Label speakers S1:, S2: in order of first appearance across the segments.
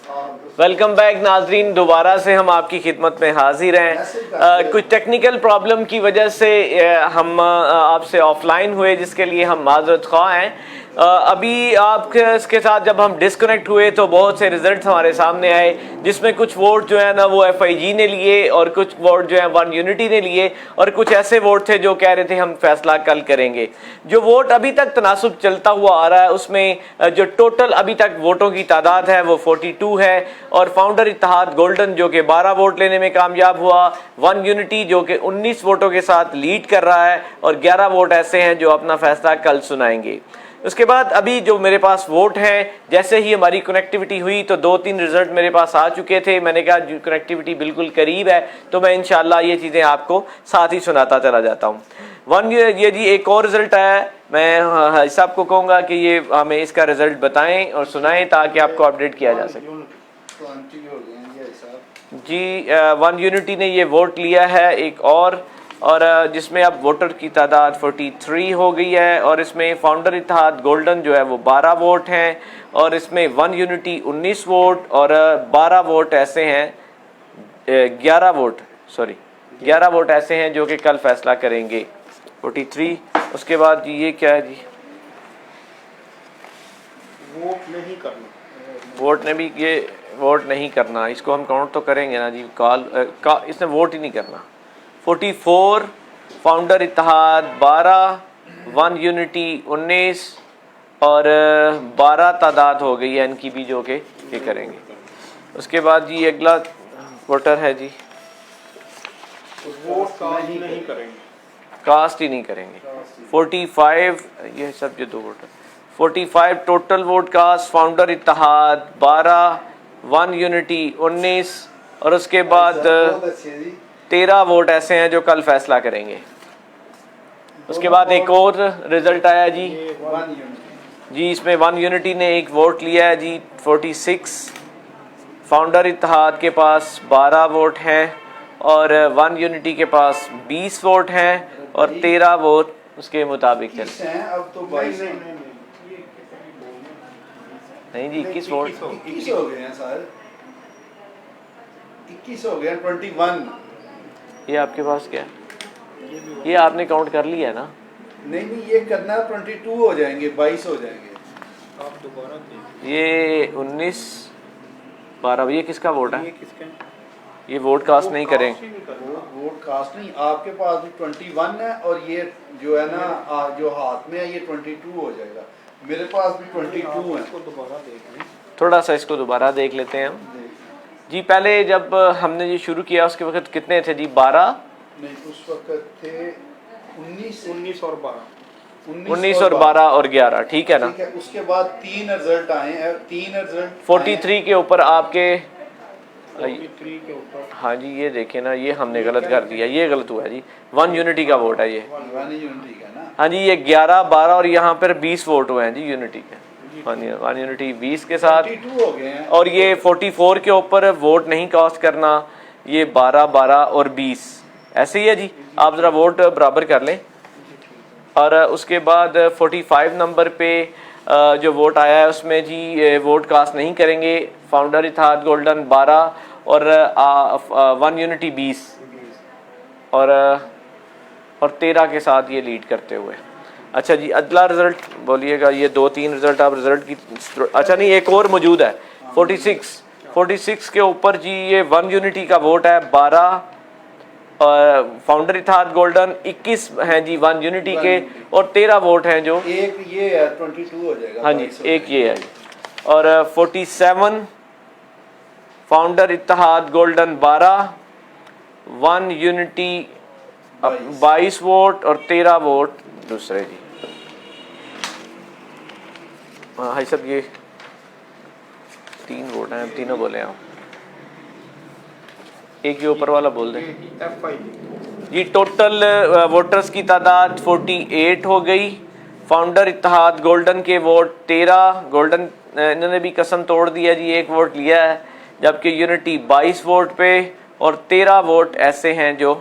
S1: Welcome back नाजरीन, दोबारा से हम आपकी खिदमत में हाजिर हैं। कुछ टेक्निकल प्रॉब्लम की वजह से हम आपसे ऑफलाइन हुए, जिसके लिए हम माजरत ख्वाह हैं। अभी आपके इसके साथ जब हम डिस्कनेक्ट हुए तो बहुत से रिजल्ट्स हमारे सामने आए, जिसमें कुछ वोट जो है ना वो FIG ने लिए और कुछ वोट जो है वन यूनिटी ने लिए, और कुछ ऐसे वोट थे जो कह रहे थे हम फैसला कल करेंगे। जो वोट अभी तक तनासुब चलता हुआ आ रहा है उसमें जो टोटल अभी तक वोटों की तादाद है वो 42 है, और फाउंडर इत्तेहाद गोल्डन जो कि 12 वोट लेने में कामयाब हुआ, वन यूनिटी जो कि 19 वोटों के साथ लीड कर रहा है, और 11 वोट ऐसे हैं जो अपना फैसला कल सुनाएंगे। उसके बाद अभी जो मेरे पास वोट हैं, जैसे ही हमारी कनेक्टिविटी हुई तो 2-3 रिजल्ट मेरे पास आ चुके थे। मैंने कहा कनेक्टिविटी बिल्कुल करीब है तो मैं इंशाल्लाह ये चीज़ें आपको साथ ही सुनाता चला जाता हूँ। ये जी एक और रिजल्ट आया, मैं साहब को कहूँगा कि ये हमें इसका रिजल्ट बताएं और सुनाएं ताकि आपको अपडेट किया जा सके। जी वन यूनिटी ने ये वोट लिया है एक और जिसमें अब वोटर की तादाद 43 हो गई है, और इसमें फाउंडर इत्तेहाद गोल्डन जो है वो 12 वोट हैं, और इसमें वन यूनिटी 19 वोट और 12 वोट ऐसे हैं 11 वोट ऐसे हैं जो कि कल फैसला करेंगे 43। उसके बाद जी ये क्या है जी, वोट नहीं करना, इसको हम काउंट तो करेंगे ना जी, इसने वोट ही नहीं करना। 44 फाउंडर इत्तेहाद 12, वन यूनिटी 19 और 12 तादाद हो गई है इनकी भी जो कि ये करेंगे। उसके बाद जी अगला वोटर है जी, कास्ट ही नहीं करेंगे। 45 ये सब जो दो voter 45 total vote cast, founder Ittehad 12, one unity 19 और उसके बाद 13 वोट ऐसे हैं जो कल फैसला करेंगे। उसके बाद एक और रिजल्ट आया जी, इसमें वन यूनिटी ने एक वोट लिया है जी 46, फाउंडर इत्तेहाद के पास 12 वोट हैं और वन यूनिटी के पास 20 वोट हैं और 13 वोट उसके मुताबिक चलते हैं।
S2: अब तो 22
S1: नहीं जी 21 वोट
S2: 21 हो गए हैं सर, 21 हो गए 21।
S1: ये आपके पास क्या है? ये आपने काउंट कर लिया है ना?
S2: नहीं ये करना 22 हो जाएंगे, 22 हो जाएंगे। आप दोबारा
S1: ये 19 12 ये किसका वोट है?
S2: ये किसका है?
S1: ये वोट कास्ट नहीं करेंगे।
S2: वोट कास्ट नहीं, आपके पास भी 21 है और ये जो है ना जो हाथ में है ये 22 हो जाएगा। मेरे पास भी 22 है। इसको दोबारा देख लें, थोड़ा सा
S1: इसको दोबारा देख लेते हैं हम जी। पहले जब हमने ये शुरू किया उसके वक्त कितने थे जी? 12
S2: नहीं, उस वक्त थे 19 और 12,
S1: 19 और 12 और 11, ठीक है ना?
S2: ठीक है। उसके बाद 3 रिजल्ट आए हैं, 3 रिजल्ट
S1: 43 के ऊपर आपके
S2: 43 के ऊपर।
S1: हाँ जी ये देखें ना, ये हमने गलत कर दिया, ये गलत हुआ है जी। वन यूनिटी का वोट है ये,
S2: वन यूनिटी का ना।
S1: हाँ जी ये 11 12 और यहाँ पर 20 वोट हुए हैं जी यूनिटी के। वन यूनिटी 20 के साथ
S2: 22 हो गए हैं।
S1: और ये 44 के ऊपर वोट नहीं कास्ट करना, ये 12 12 और 20 ऐसे ही है जी। आप ज़रा वोट बराबर कर लें। और उसके बाद 45 नंबर पे जो वोट आया है उसमें जी वोट कास्ट नहीं करेंगे, फाउंडर इत्तेहाद गोल्डन 12 और वन यूनिटी 20 और 13 के साथ ये लीड करते हुए। अच्छा जी अगला रिजल्ट बोलिएगा। ये 2-3 रिजल्ट आप रिजल्ट की, अच्छा नहीं एक और मौजूद है 46 के ऊपर जी। ये वन यूनिटी का वोट है 12, फाउंडर इत्तेहाद गोल्डन 21 हैं जी वन यूनिटी के और 13 वोट हैं जो
S2: एक ये है 22 हो जाएगा।
S1: हाँ जी एक ये है जी। और 47 founder Ittehad golden 12, one unity 22 vote और 13 वोट दूसरे जी। हाँ सब ये 3 वोट हैं, तीनों बोले आप, एक ही ऊपर वाला बोल दें जी। टोटल वोटर्स की तादाद 48 हो गई। फाउंडर इत्तेहाद गोल्डन के वोट 13, गोल्डन इन्होंने भी कसम तोड़ दिया जी, एक वोट लिया है, जबकि यूनिटी 22 वोट पे और 13 वोट ऐसे हैं जो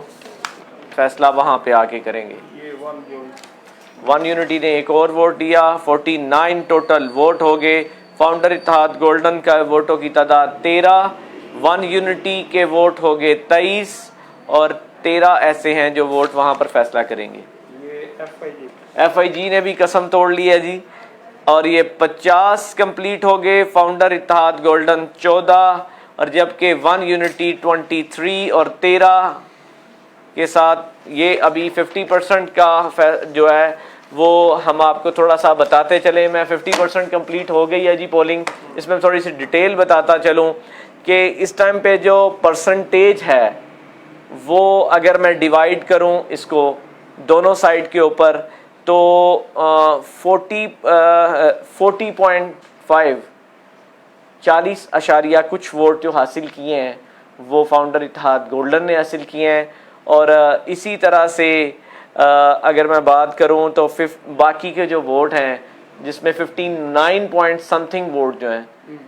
S1: फैसला वहाँ पे आके करेंगे। वन यूनिटी ने एक और वोट दिया, 49 टोटल वोट हो गए, फाउंडर इत्तेहाद गोल्डन का वोटों की तादाद 13, वन यूनिटी के वोट हो गए 23 और 13 ऐसे हैं जो वोट वहां पर फैसला करेंगे।
S3: ये
S1: FIG ने भी कसम तोड़ ली है जी, और ये 50 कंप्लीट हो गए, फाउंडर इत्तेहाद गोल्डन 14 और जबकि वन यूनिटी 23 और 13 के साथ ये अभी 50% का जो है वो हम आपको थोड़ा सा बताते चले। मैं 50% कंप्लीट हो गई है जी पोलिंग। इसमें थोड़ी सी डिटेल बताता चलूँ कि इस टाइम पे जो परसेंटेज है वो अगर मैं डिवाइड करूं इसको दोनों साइड के ऊपर तो 40.5 40 कुछ वोट जो हासिल किए हैं वो फाउंडर इत्तेहाद गोल्डन ने हासिल किए हैं। और इसी तरह से अगर मैं बात करूं तो बाकी के जो वोट हैं जिसमें 59 पॉइंट समथिंग वोट जो हैं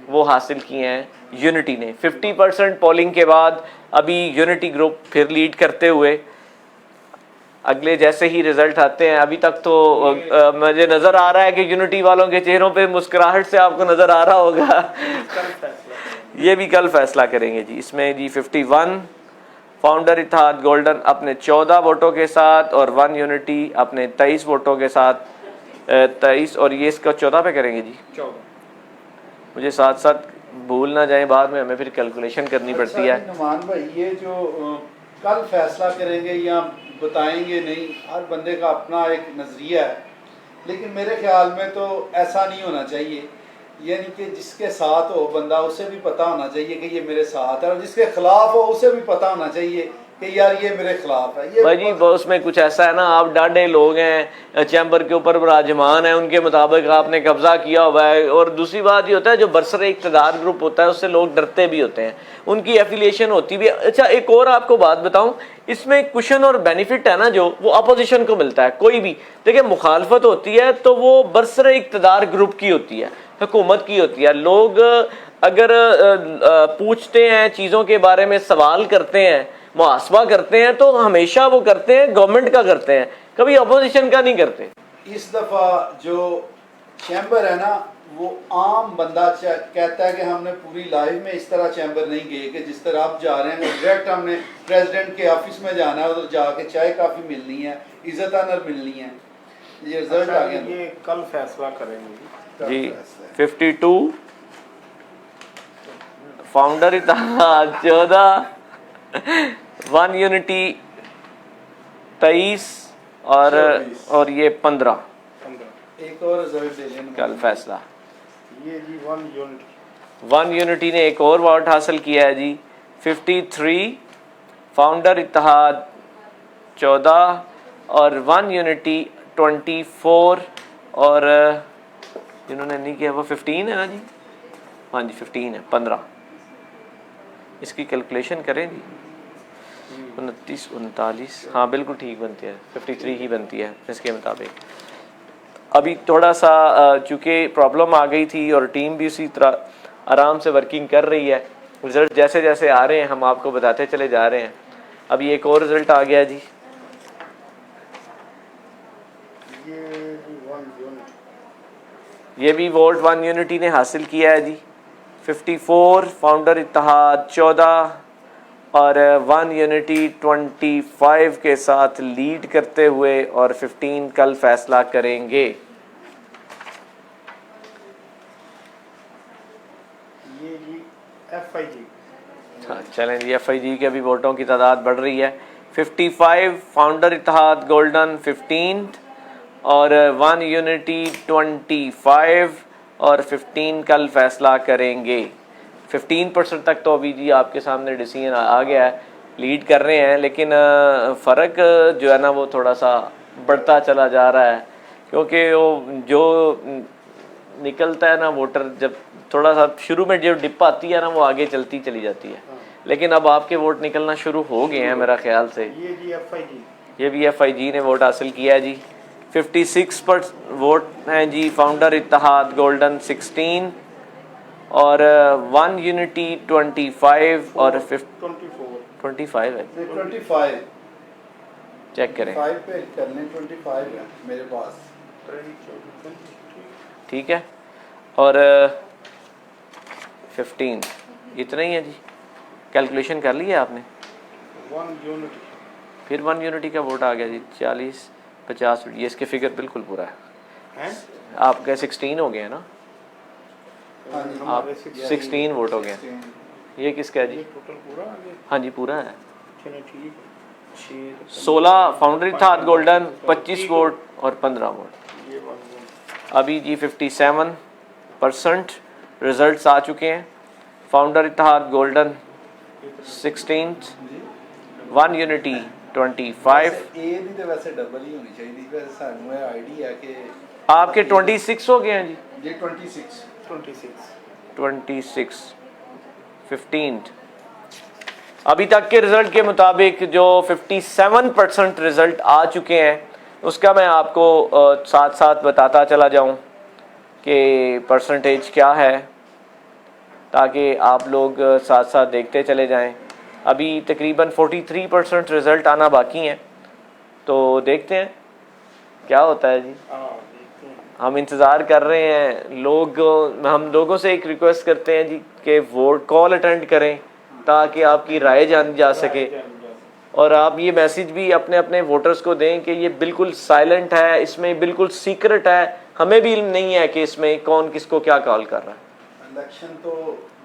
S1: वो हासिल किए हैं यूनिटी ने। 50% पोलिंग के बाद अभी यूनिटी ग्रुप फिर लीड करते हुए अगले जैसे ही रिजल्ट आते हैं, अभी तक तो मुझे नज़र आ रहा है कि यूनिटी वालों के चेहरों पे मुस्कुराहट से आपको नज़र आ रहा होगा। ये भी कल फैसला करेंगे जी। इसमें जी 51 फाउंडर इत्तेहाद गोल्डन अपने 14 वोटों के साथ और वन यूनिटी अपने 23 वोटों के साथ 23 और ये इसका 14 पे करेंगे जी। 14 मुझे साथ साथ भूल ना जाए, बाद में हमें फिर कैलकुलेशन करनी पड़ती है।
S2: नुमान भाई ये जो कल फैसला करेंगे या बताएंगे नहीं, हर बंदे का अपना एक नज़रिया है, लेकिन मेरे ख्याल में तो ऐसा नहीं होना चाहिए। यानी कि जिसके साथ हो बंदा उसे भी पता होना चाहिए कि ये मेरे साथ है, और जिसके खिलाफ हो उसे भी पता होना चाहिए कि यार ये मेरे खिलाफ है। ये
S1: भाई जी उसमें कुछ ऐसा है ना, आप डाढ़े लोग हैं, चैम्बर के ऊपर विराजमान है, उनके मुताबिक आपने कब्जा किया हुआ है। और दूसरी बात ये होता है जो बरसरे इक़्तिदार ग्रुप होता है उससे लोग डरते भी होते हैं, उनकी एफिलिएशन होती भी। अच्छा एक और आपको बात बताऊं, इसमें कुशन और बेनिफिट है ना जो वो अपोजिशन को मिलता है। कोई भी देखिए मुखालफत होती है तो वो बरसरे इक़्तिदार ग्रुप की होती है, हुकूमत की होती है। लोग अगर पूछते हैं चीज़ों के बारे में, सवाल करते हैं, मुहासबा करते हैं तो हमेशा वो करते हैं गवर्नमेंट का करते हैं, कभी अपोजिशन का नहीं करते।
S2: इस दफ़ा जो चैम्बर है ना वो आम बंदा कहता है कि हमने पूरी लाइफ में इस तरह चैम्बर नहीं गए कि जिस तरह आप जा रहे हैं। डायरेक्ट हमने प्रेसिडेंट के ऑफिस में जाना है, उधर जाके चाय काफ़ी मिलनी है, इज्जत आनर मिलनी है। ये रिजल्ट आ गया,
S3: ये कल फैसला करेंगे
S1: जी। 52 फाउंडर इत्तेहाद 14, वन यूनिटी 23 और ये 15।
S2: एक और रिजल्ट दे लेना
S1: कल फैसला।
S3: ये जी
S1: वन यूनिटी ने एक और वोट हासिल किया है जी। 53 फाउंडर इत्तेहाद 14 और वन यूनिटी 24 और जिन्होंने नहीं किया वो 15 है ना जी। हाँ जी 15 है, 15। इसकी कैलकुलेशन करें जी, 29 39, हाँ बिल्कुल ठीक बनती है, 53 ही बनती है इसके मुताबिक। अभी थोड़ा सा चूँकि प्रॉब्लम आ गई थी और टीम भी उसी तरह आराम से वर्किंग कर रही है, रिज़ल्ट जैसे जैसे आ रहे हैं हम आपको बताते चले जा रहे हैं। अभी एक और रिज़ल्ट आ गया जी। ये भी वोट वन यूनिटी ने हासिल किया है जी। 54 फाउंडर इत्तेहाद 14 और वन यूनिटी 25 के साथ लीड करते हुए और 15 कल फैसला करेंगे।
S3: ये जी FIG।
S1: हाँ चलें जी, FIG के अभी वोटों की तादाद बढ़ रही है। 55 फाउंडर इत्तेहाद गोल्डन 15 और वन यूनिटी 25 और 15 कल फैसला करेंगे। 15% तक तो अभी जी आपके सामने डिसीजन आ गया है, लीड कर रहे हैं, लेकिन फ़र्क जो है ना वो थोड़ा सा बढ़ता चला जा रहा है, क्योंकि वो जो निकलता है ना वोटर, जब थोड़ा सा शुरू में जो डिप आती है ना वो आगे चलती चली जाती है, लेकिन अब आपके वोट निकलना शुरू हो गए हैं मेरा ख्याल से।
S3: ये जी FIG,
S1: ये भी FIG ने वोट हासिल किया है जी। 56 वोट हैं जी फाउंडर इत्तेहाद गोल्डन 16 और वन यूनिटी 25 और 25 है।
S2: 25
S1: चेक करें,
S2: 5 पे कर लें, 25 है मेरे पास।
S1: ठीक है। और 15 इतना ही है जी। कैलकुलेशन कर लिया आपने?
S3: 1 यूनिट
S1: फिर 1 यूनिटी का वोट आ गया जी 40 50। ये इसके फिगर बिल्कुल पूरा है।
S3: है
S1: आपके 16 हो गए हैं ना?
S2: हाँ जी,
S1: आप 16 वोट हो गए। ये किसका है जी?
S3: टोटल पूरा आ गया।
S1: हाँ जी पूरा है।
S3: चलो ठीक है
S1: 16 फाउंडर इत्तेहाद गोल्डन, 25 वोट और 15 वोट।
S3: ये बात
S1: अभी जी 57% रिजल्ट्स आ चुके हैं। Founder Ittehad golden 16th, 1 unity 25।
S2: ए दी तो वैसे डबल ही होनी चाहिए। वैसे सानू ये आईडी है कि
S1: आपके 26 हो गए हैं जी।
S2: ये 26
S1: 26 15th। अभी तक के रिजल्ट के मुताबिक जो 57% रिजल्ट आ चुके हैं उसका मैं आपको साथ साथ बताता चला जाऊं कि परसेंटेज क्या है, ताकि आप लोग साथ साथ देखते चले जाएं। अभी तकरीबन 43% रिजल्ट आना बाकी हैं, तो देखते हैं क्या होता है जी। हम इंतज़ार कर रहे हैं। हम लोगों से एक रिक्वेस्ट करते हैं जी कि वोट कॉल अटेंड करें ताकि आपकी राय जानी जा सके, और आप ये मैसेज भी अपने अपने वोटर्स को दें कि ये बिल्कुल साइलेंट है, इसमें बिल्कुल सीक्रेट है, हमें भी इल्म नहीं है कि इसमें कौन किसको क्या कॉल कर रहा है।
S2: इलेक्शन तो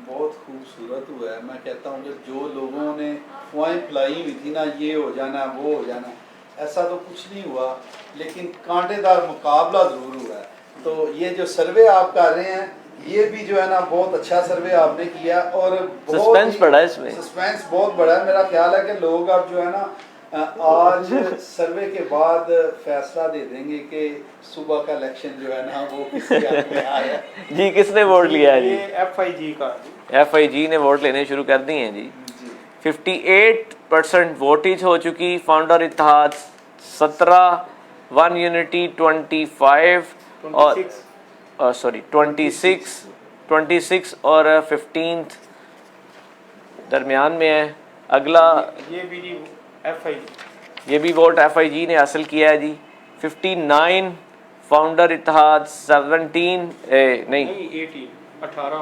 S2: बहुत खूबसूरत हुआ है। मैं कहता हूँ कि जो लोगों ने अफवाहें फैलाई हुई थी ना, ये हो जाना वो हो जाना, ऐसा तो कुछ नहीं हुआ, लेकिन कांटेदार मुकाबला ज़रूर हुआ है। तो ये जो सर्वे आप कर रहे हैं, ये भी जो है ना बहुत अच्छा सर्वे आपने किया, और
S1: सस्पेंस बड़ा है इसमें।
S2: सस्पेंस बहुत बड़ा है। मेरा ख्याल है कि लोग अब जो है ना आज सर्वे के बाद फैसला दे देंगे कि सुबह का इलेक्शन जो है ना वो किसके हाथ में आया।
S1: जी किसने वोट लिया है जी?
S3: ये FIG का
S1: FIG ने वोट लेने शुरू कर दिए हैं जी। 58% वोटेज हो चुकी। फाउंडर इत्तेहाद 17, 1 यूनिटी 25 और 26 और 15th दरमियान में है। अगला
S3: ये भी जी FIG
S1: ये भी वोट FIG ने हासिल किया है जी। 59 फाउंडर इत्तेहाद 17 नहीं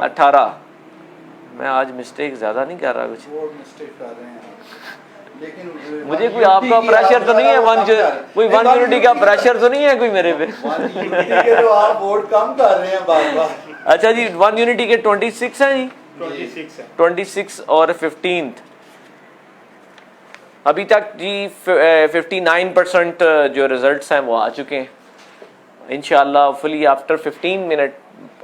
S1: 18। मैं आज मिस्टेक ज़्यादा नहीं कर रहा कुछ।
S2: वो मिस्टेक कर रहे हैं लेकिन
S1: मुझे कोई आपका प्रेशर तो नहीं है? कोई 1 यूनिटी का प्रेशर तो नहीं है कोई मेरे पे?
S2: 1 यूनिटी के तो आप वोट कम कर रहे हैं बार बार।
S1: अच्छा जी 1 यूनिटी के 26 हैं जी।
S3: 26 है
S1: 26 और 15th। अभी तक जी 59% जो रिजल्ट्स हैं वो आ चुके हैं। इंशाल्लाह फुली आफ्टर 15 मिनट,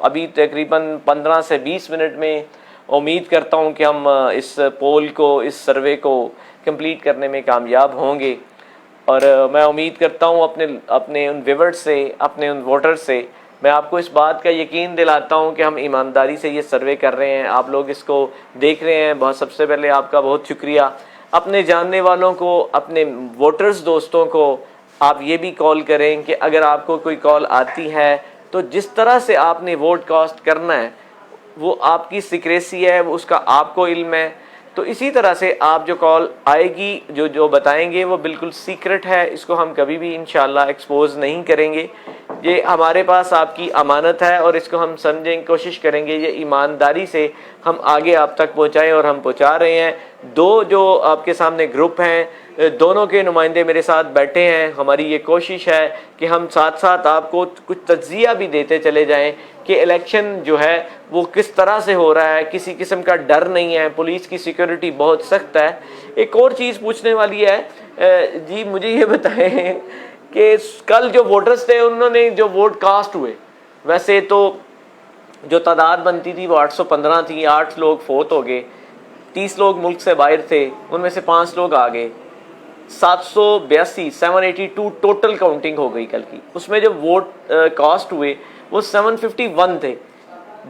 S1: अभी तकरीबन 15 से 20 मिनट में उम्मीद करता हूं कि हम इस पोल को, इस सर्वे को कंप्लीट करने में कामयाब होंगे। और मैं उम्मीद करता हूं अपने उन व्यूअर्स से, अपने उन वोटर्स से, मैं आपको इस बात का यकीन दिलाता हूं कि हम ईमानदारी से ये सर्वे कर रहे हैं। आप लोग इसको देख रहे हैं, बहुत सबसे पहले आपका बहुत शुक्रिया। अपने जानने वालों को, अपने वोटर्स दोस्तों को आप ये भी कॉल करें कि अगर आपको कोई कॉल आती है तो जिस तरह से आपने वोट कास्ट करना है वो आपकी सीक्रेसी है, वो उसका आपको इल्म है। तो इसी तरह से आप जो कॉल आएगी, जो बताएंगे वो बिल्कुल सीक्रेट है, इसको हम कभी भी इंशाल्लाह एक्सपोज नहीं करेंगे। ये हमारे पास आपकी अमानत है और इसको हम समझें, कोशिश करेंगे ये ईमानदारी से हम आगे आप तक पहुंचाएं, और हम पहुंचा रहे हैं। दो जो आपके सामने ग्रुप हैं, दोनों के नुमाइंदे मेरे साथ बैठे हैं। हमारी ये कोशिश है कि हम साथ साथ आपको कुछ तज्जिया भी देते चले जाएं कि इलेक्शन जो है वो किस तरह से हो रहा है, किसी किस्म का डर नहीं है, पुलिस की सिक्योरिटी बहुत सख्त है। एक और चीज़ पूछने वाली है जी, मुझे ये बताएं कि कल जो वोटर्स थे उन्होंने जो वोट कास्ट हुए, वैसे तो जो तादाद बनती थी वो 815 थी, 8 लोग फोत हो गए, 30 लोग मुल्क से बाहर थे, उनमें से 5 लोग आ गए। 782 टोटल काउंटिंग हो गई कल की। उसमें जो वोट कास्ट हुए वो 751 थे,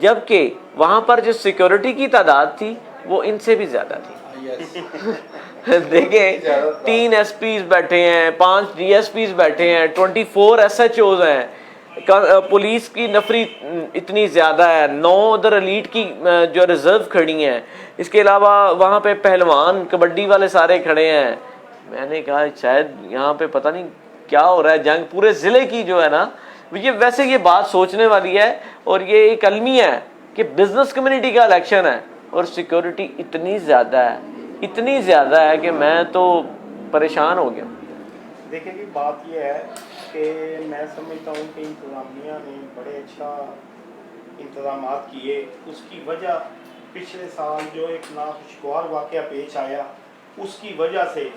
S1: जबकि वहां पर जो सिक्योरिटी की तादाद थी वो इनसे भी ज्यादा थी। देखें 3 SPs बैठे हैं, 5 DSPs बैठे हैं, 24 SHOs हैं, पुलिस की नफरी इतनी ज़्यादा है, 9 उधर एलीट की जो रिजर्व खड़ी हैं, इसके अलावा वहाँ पे पहलवान कबड्डी वाले सारे खड़े हैं। मैंने कहा शायद यहाँ पे पता नहीं क्या हो रहा है, जंग पूरे ज़िले की जो है ना, ये वैसे ये बात सोचने वाली है और ये एक अलमिया है कि बिजनेस कम्युनिटी का इलेक्शन है और सिक्योरिटी इतनी ज़्यादा है कि मैं तो परेशान हो गया।
S3: देखिए कि बात यह है कि मैं समझता हूँ कि इंतज़ामिया ने बड़े अच्छा इंतजाम किए। उसकी वजह पिछले साल जो एक नाखुशगवार वाक़या पेश आया, उसकी वजह से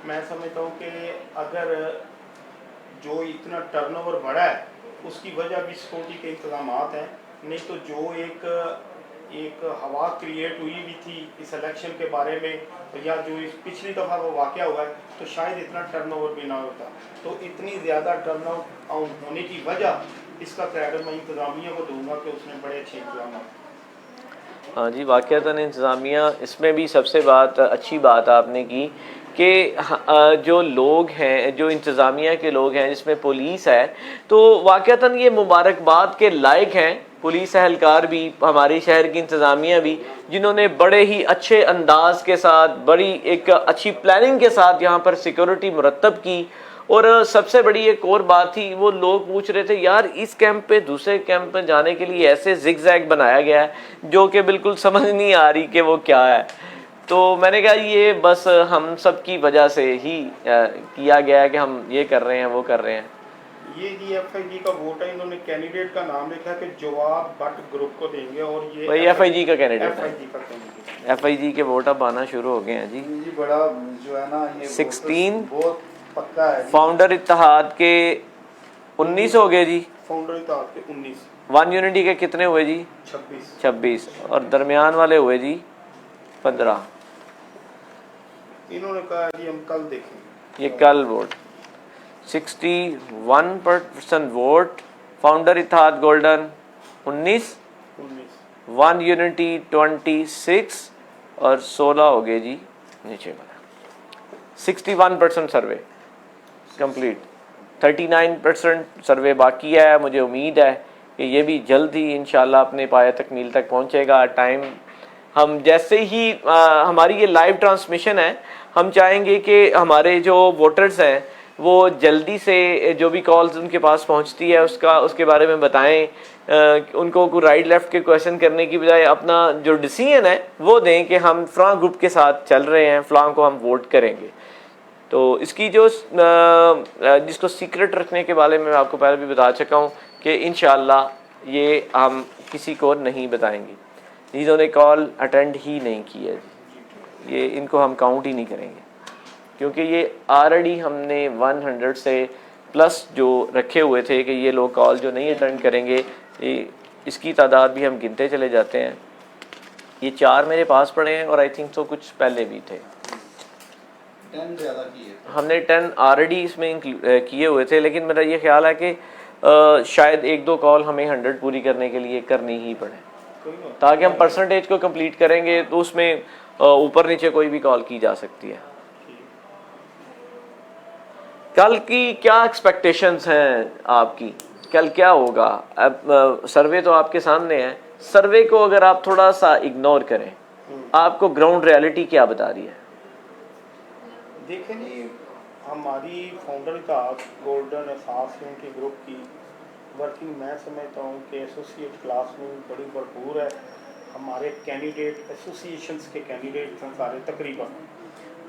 S3: मैं समझता हूँ कि अगर जो इतना टर्नओवर बढ़ा है उसकी वजह भी सिक्योरिटी के इंतजाम हैं। नहीं तो जो एक हवा क्रिएट हुई भी थी इस इलेक्शन के बारे में, या जो इस पिछली दफ़ा वो वाक़या हुआ है, तो शायद इतना टर्नओवर भी ना होता। तो इतनी ज़्यादा टर्नआउट होने की वजह इसका क्रेडिट मैं इंतज़ामिया को दूंगा कि उसने बड़े अच्छे इंतजाम।
S1: हाँ जी, वाक़तन इंतज़ामिया इसमें भी सबसे अच्छी बात आपने की कि जो लोग हैं, जो इंतज़ामिया के लोग हैं जिसमें पुलिस है, तो वाक़तन ये मुबारकबाद के लायक हैं पुलिस एहलकार भी, हमारे शहर की इंतज़ामिया भी, जिन्होंने बड़े ही अच्छे अंदाज के साथ, बड़ी एक अच्छी प्लानिंग के साथ यहाँ पर सिक्योरिटी मुरतब की। और सबसे बड़ी एक और बात थी, वो लोग पूछ रहे थे यार इस कैंप पे दूसरे कैंप में जाने के लिए ऐसे जिगजैग बनाया गया है जो कि बिल्कुल समझ नहीं आ रही कि वो क्या है। तो मैंने कहा ये बस हम सब की वजह से ही किया गया है कि हम ये कर रहे हैं, वो कर रहे हैं।
S3: ये जी FIG का वोट है, इन्होंने कैंडिडेट का नाम लिखा कि जवाब भट्ट ग्रुप को देंगे, और ये
S1: वही FIG का कैंडिडेट है।
S3: FIG का कैंडिडेट
S1: FIG के वोट अब आना शुरू हो गए हैं जी।
S2: बड़ा जो है ना ये
S1: 16
S2: बहुत पक्का है।
S1: फाउंडर इत्तेहाद के 19 हो गए जी।
S3: फाउंडर इत्तेहाद के 19।
S1: वन यूनिटी के कितने हुए जी? 26। और दरमियान वाले हुए जी 15।
S3: इन्होंने कहा जी हम कल देखेंगे।
S1: ये कल vote 61% vote, founder Ittehad golden 19, one unity 26 और 16 हो गए जी नीचे वाला। 61% सर्वे कंप्लीट, 39% सर्वे बाकी है। मुझे उम्मीद है कि ये भी जल्द ही इंशाल्लाह अपने पाया तकमील तक पहुंचेगा। टाइम हम जैसे ही हमारी ये लाइव ट्रांसमिशन है, हम चाहेंगे कि हमारे जो वोटर्स हैं वो जल्दी से जो भी कॉल्स उनके पास पहुंचती है उसके बारे में बताएं। उनको राइट लेफ्ट के क्वेश्चन करने की बजाय अपना जो डिसीजन है वो दें कि हम फ्लां ग्रुप के साथ चल रहे हैं, फ्लां को हम वोट करेंगे। तो इसकी जो जिसको सीक्रेट रखने के बारे में मैं आपको पहले भी बता चुका हूँ कि इंशाल्लाह ये हम किसी को नहीं बताएंगे। जिन्होंने कॉल अटेंड ही नहीं की है ये इनको हम काउंट ही नहीं करेंगे, क्योंकि ये ऑलरेडी हमने 100 से प्लस जो रखे हुए थे कि ये लोग कॉल जो नहीं अटेंड करेंगे, इसकी तादाद भी हम गिनते चले जाते हैं। ये 4 मेरे पास पड़े हैं और आई थिंक तो कुछ पहले भी थे।
S2: 10 ज़्यादा किए,
S1: हमने 10 ऑलरेडी इसमें किए हुए थे, लेकिन मेरा ये ख्याल है कि शायद 1-2 कॉल हमें 100 पूरी करने के लिए करनी ही पड़े, ताकि हम परसेंटेज को कंप्लीट करेंगे तो उसमें ऊपर नीचे कोई भी कॉल की जा सकती है। कल की क्या एक्सपेक्टेशंस हैं आपकी? कल क्या होगा? अब सर्वे तो आपके सामने है, सर्वे को अगर आप थोड़ा सा इग्नोर करें, आपको ग्राउंड रियलिटी क्या बता रही है?
S3: देखें जी, हमारी फाउंडर का गोल्डन एहसास यूनिटी ग्रुप की वर्किंग मैं समझता हूँ कि एसोसिएट क्लास में बड़ी भरपूर है। हमारे कैंडिडेट एसोसिएशंस के कैंडिडेट हैं सारे तकरीबन,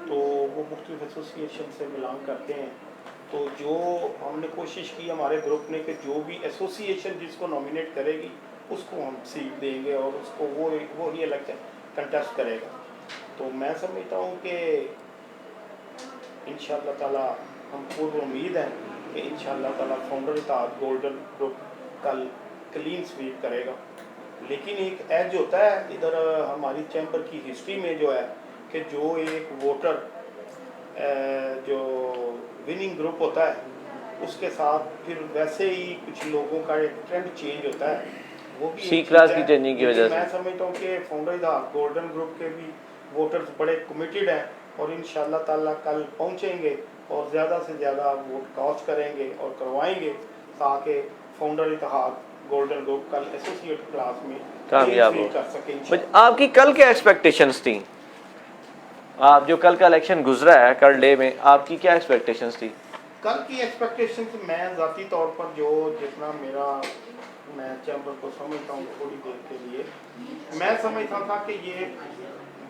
S3: तो वो मुख्तलिफ एसोसिएशन से बिलोंग करते हैं। तो जो हमने कोशिश की हमारे ग्रुप ने कि जो भी एसोसिएशन जिसको नॉमिनेट करेगी उसको हम सीट देंगे और उसको वो ही इलेक्शन कंटेस्ट करेगा। तो मैं समझता हूँ कि इंशाअल्लाह ताला हम पूरी उम्मीद है कि इंशाअल्लाह ताला फाउंडर इत्तेहाद गोल्डन ग्रुप कल क्लीन स्वीप करेगा। लेकिन एक एज होता है इधर हमारी चैम्बर की हिस्ट्री में जो है कि जो एक वोटर जो विनिंग ग्रुप होता है उसके साथ फिर वैसे ही कुछ लोगों का एक ट्रेंड चेंज होता है, वो भी
S1: सी क्लास की चेंजिंग की वजह से
S3: मैं समझता हूँ कि फाउंडर इत्तेहाद गोल्डन ग्रुप के भी वोटर्स बड़े कमिटेड हैं और इंशाअल्लाह ताला कल पहुँचेंगे और ज़्यादा से ज़्यादा वोट कास्ट करेंगे और करवाएंगे ताकि फाउंडर इत्तेहाद गोल्डन ग्रुप कल एसोसिएट क्लास में
S1: कामयाब हो
S3: कर सकें।
S1: आपकी कल क्या एक्सपेक्टेशंस थी? आप जो कल का इलेक्शन गुजरा है, कल डे में आपकी क्या एक्सपेक्टेशंस थी?
S3: कल की एक्सपेक्टेशंस मैं ज़ाती तौर पर जो जितना मैं चैम्बर को समझता हूँ थोड़ी देर के लिए मैं समझता था कि ये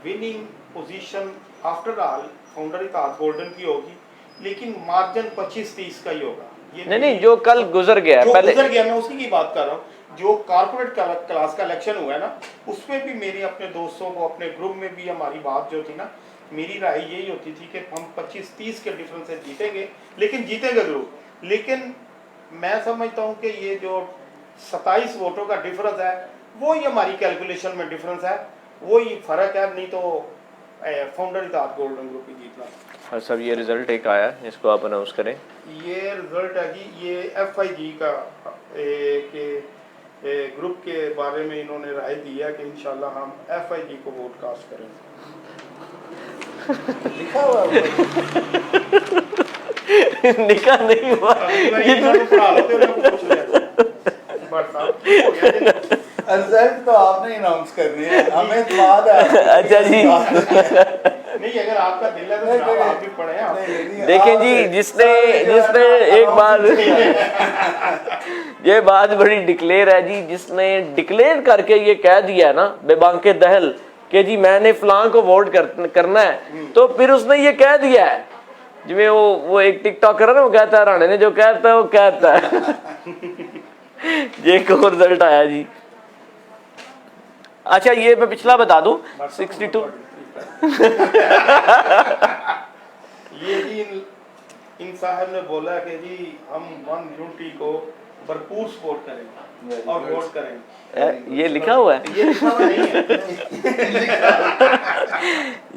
S3: winning position after all founder Ittehad golden की होगी, लेकिन मार्जिन 25-30 का ही होगा। ये
S1: नहीं, जो कल गुजर गया
S3: जो
S1: पहले
S3: गुजर गया मैं उसी की बात कर रहा हूँ। जो कारपोरेट क्लास का इलेक्शन हुआ है ना, उसमें भी मेरे अपने दोस्तों को, अपने ग्रुप में भी हमारी बात जो थी ना, मेरी राय यही होती थी कि हम 25-30 के डिफरेंस से जीतेंगे, लेकिन जीतेंगे जरूर। लेकिन मैं समझता हूँ कि ये जो 27 वोटों का डिफरेंस है, वो ही हमारी कैलकुलेशन में डिफरेंस है, वो ही फर्क है। नहीं तो फाउंडर इताद गोल्डन ग्रुप ही जीतना।
S1: हाँ सब, ये रिजल्ट एक आया, इसको आप अनाउंस करें।
S3: ये रिजल्ट है जी, ये FIG का ग्रुप के बारे में इन्होंने राय दी है कि इंशाल्लाह हम FIG को वोट कास्ट करेंगे।
S2: लिखा हुआ है।
S1: निकाह नहीं हुआ
S3: ये तो पढ़ा लो तो उन्हें पूछ लिया बट साहब हो गया जी।
S2: रिजल्ट तो आपने अनाउंस करनी है, हमें तो याद है।
S1: अच्छा जी,
S3: नहीं, अगर आपका दिल है तो जनाब आप भी पढ़े आप।
S1: देखें जी, जिसने एक बार ये बात बड़ी डिक्लेयर है जी, जिसने डिक्लेयर करके ये कह दिया है ना बेबांके दहल कि जी मैंने फलां को वोट करना है, तो फिर उसने ये कह दिया है। जिਵੇਂ वो एक टिकटॉकर है ना, वो कहता है राणे ने जो कहता है वो कहता है। ये एक और रिजल्ट आया जी। अच्छा, ये मैं पिछला बता दूं, 62
S3: ये जी इन साहब ने बोला कि जी हम वन यूनिटी को भरपूर सपोर्ट करेंगे और वोट करेंगे।
S1: ये लिखा हुआ है,
S3: ये लिखा हुआ नहीं है।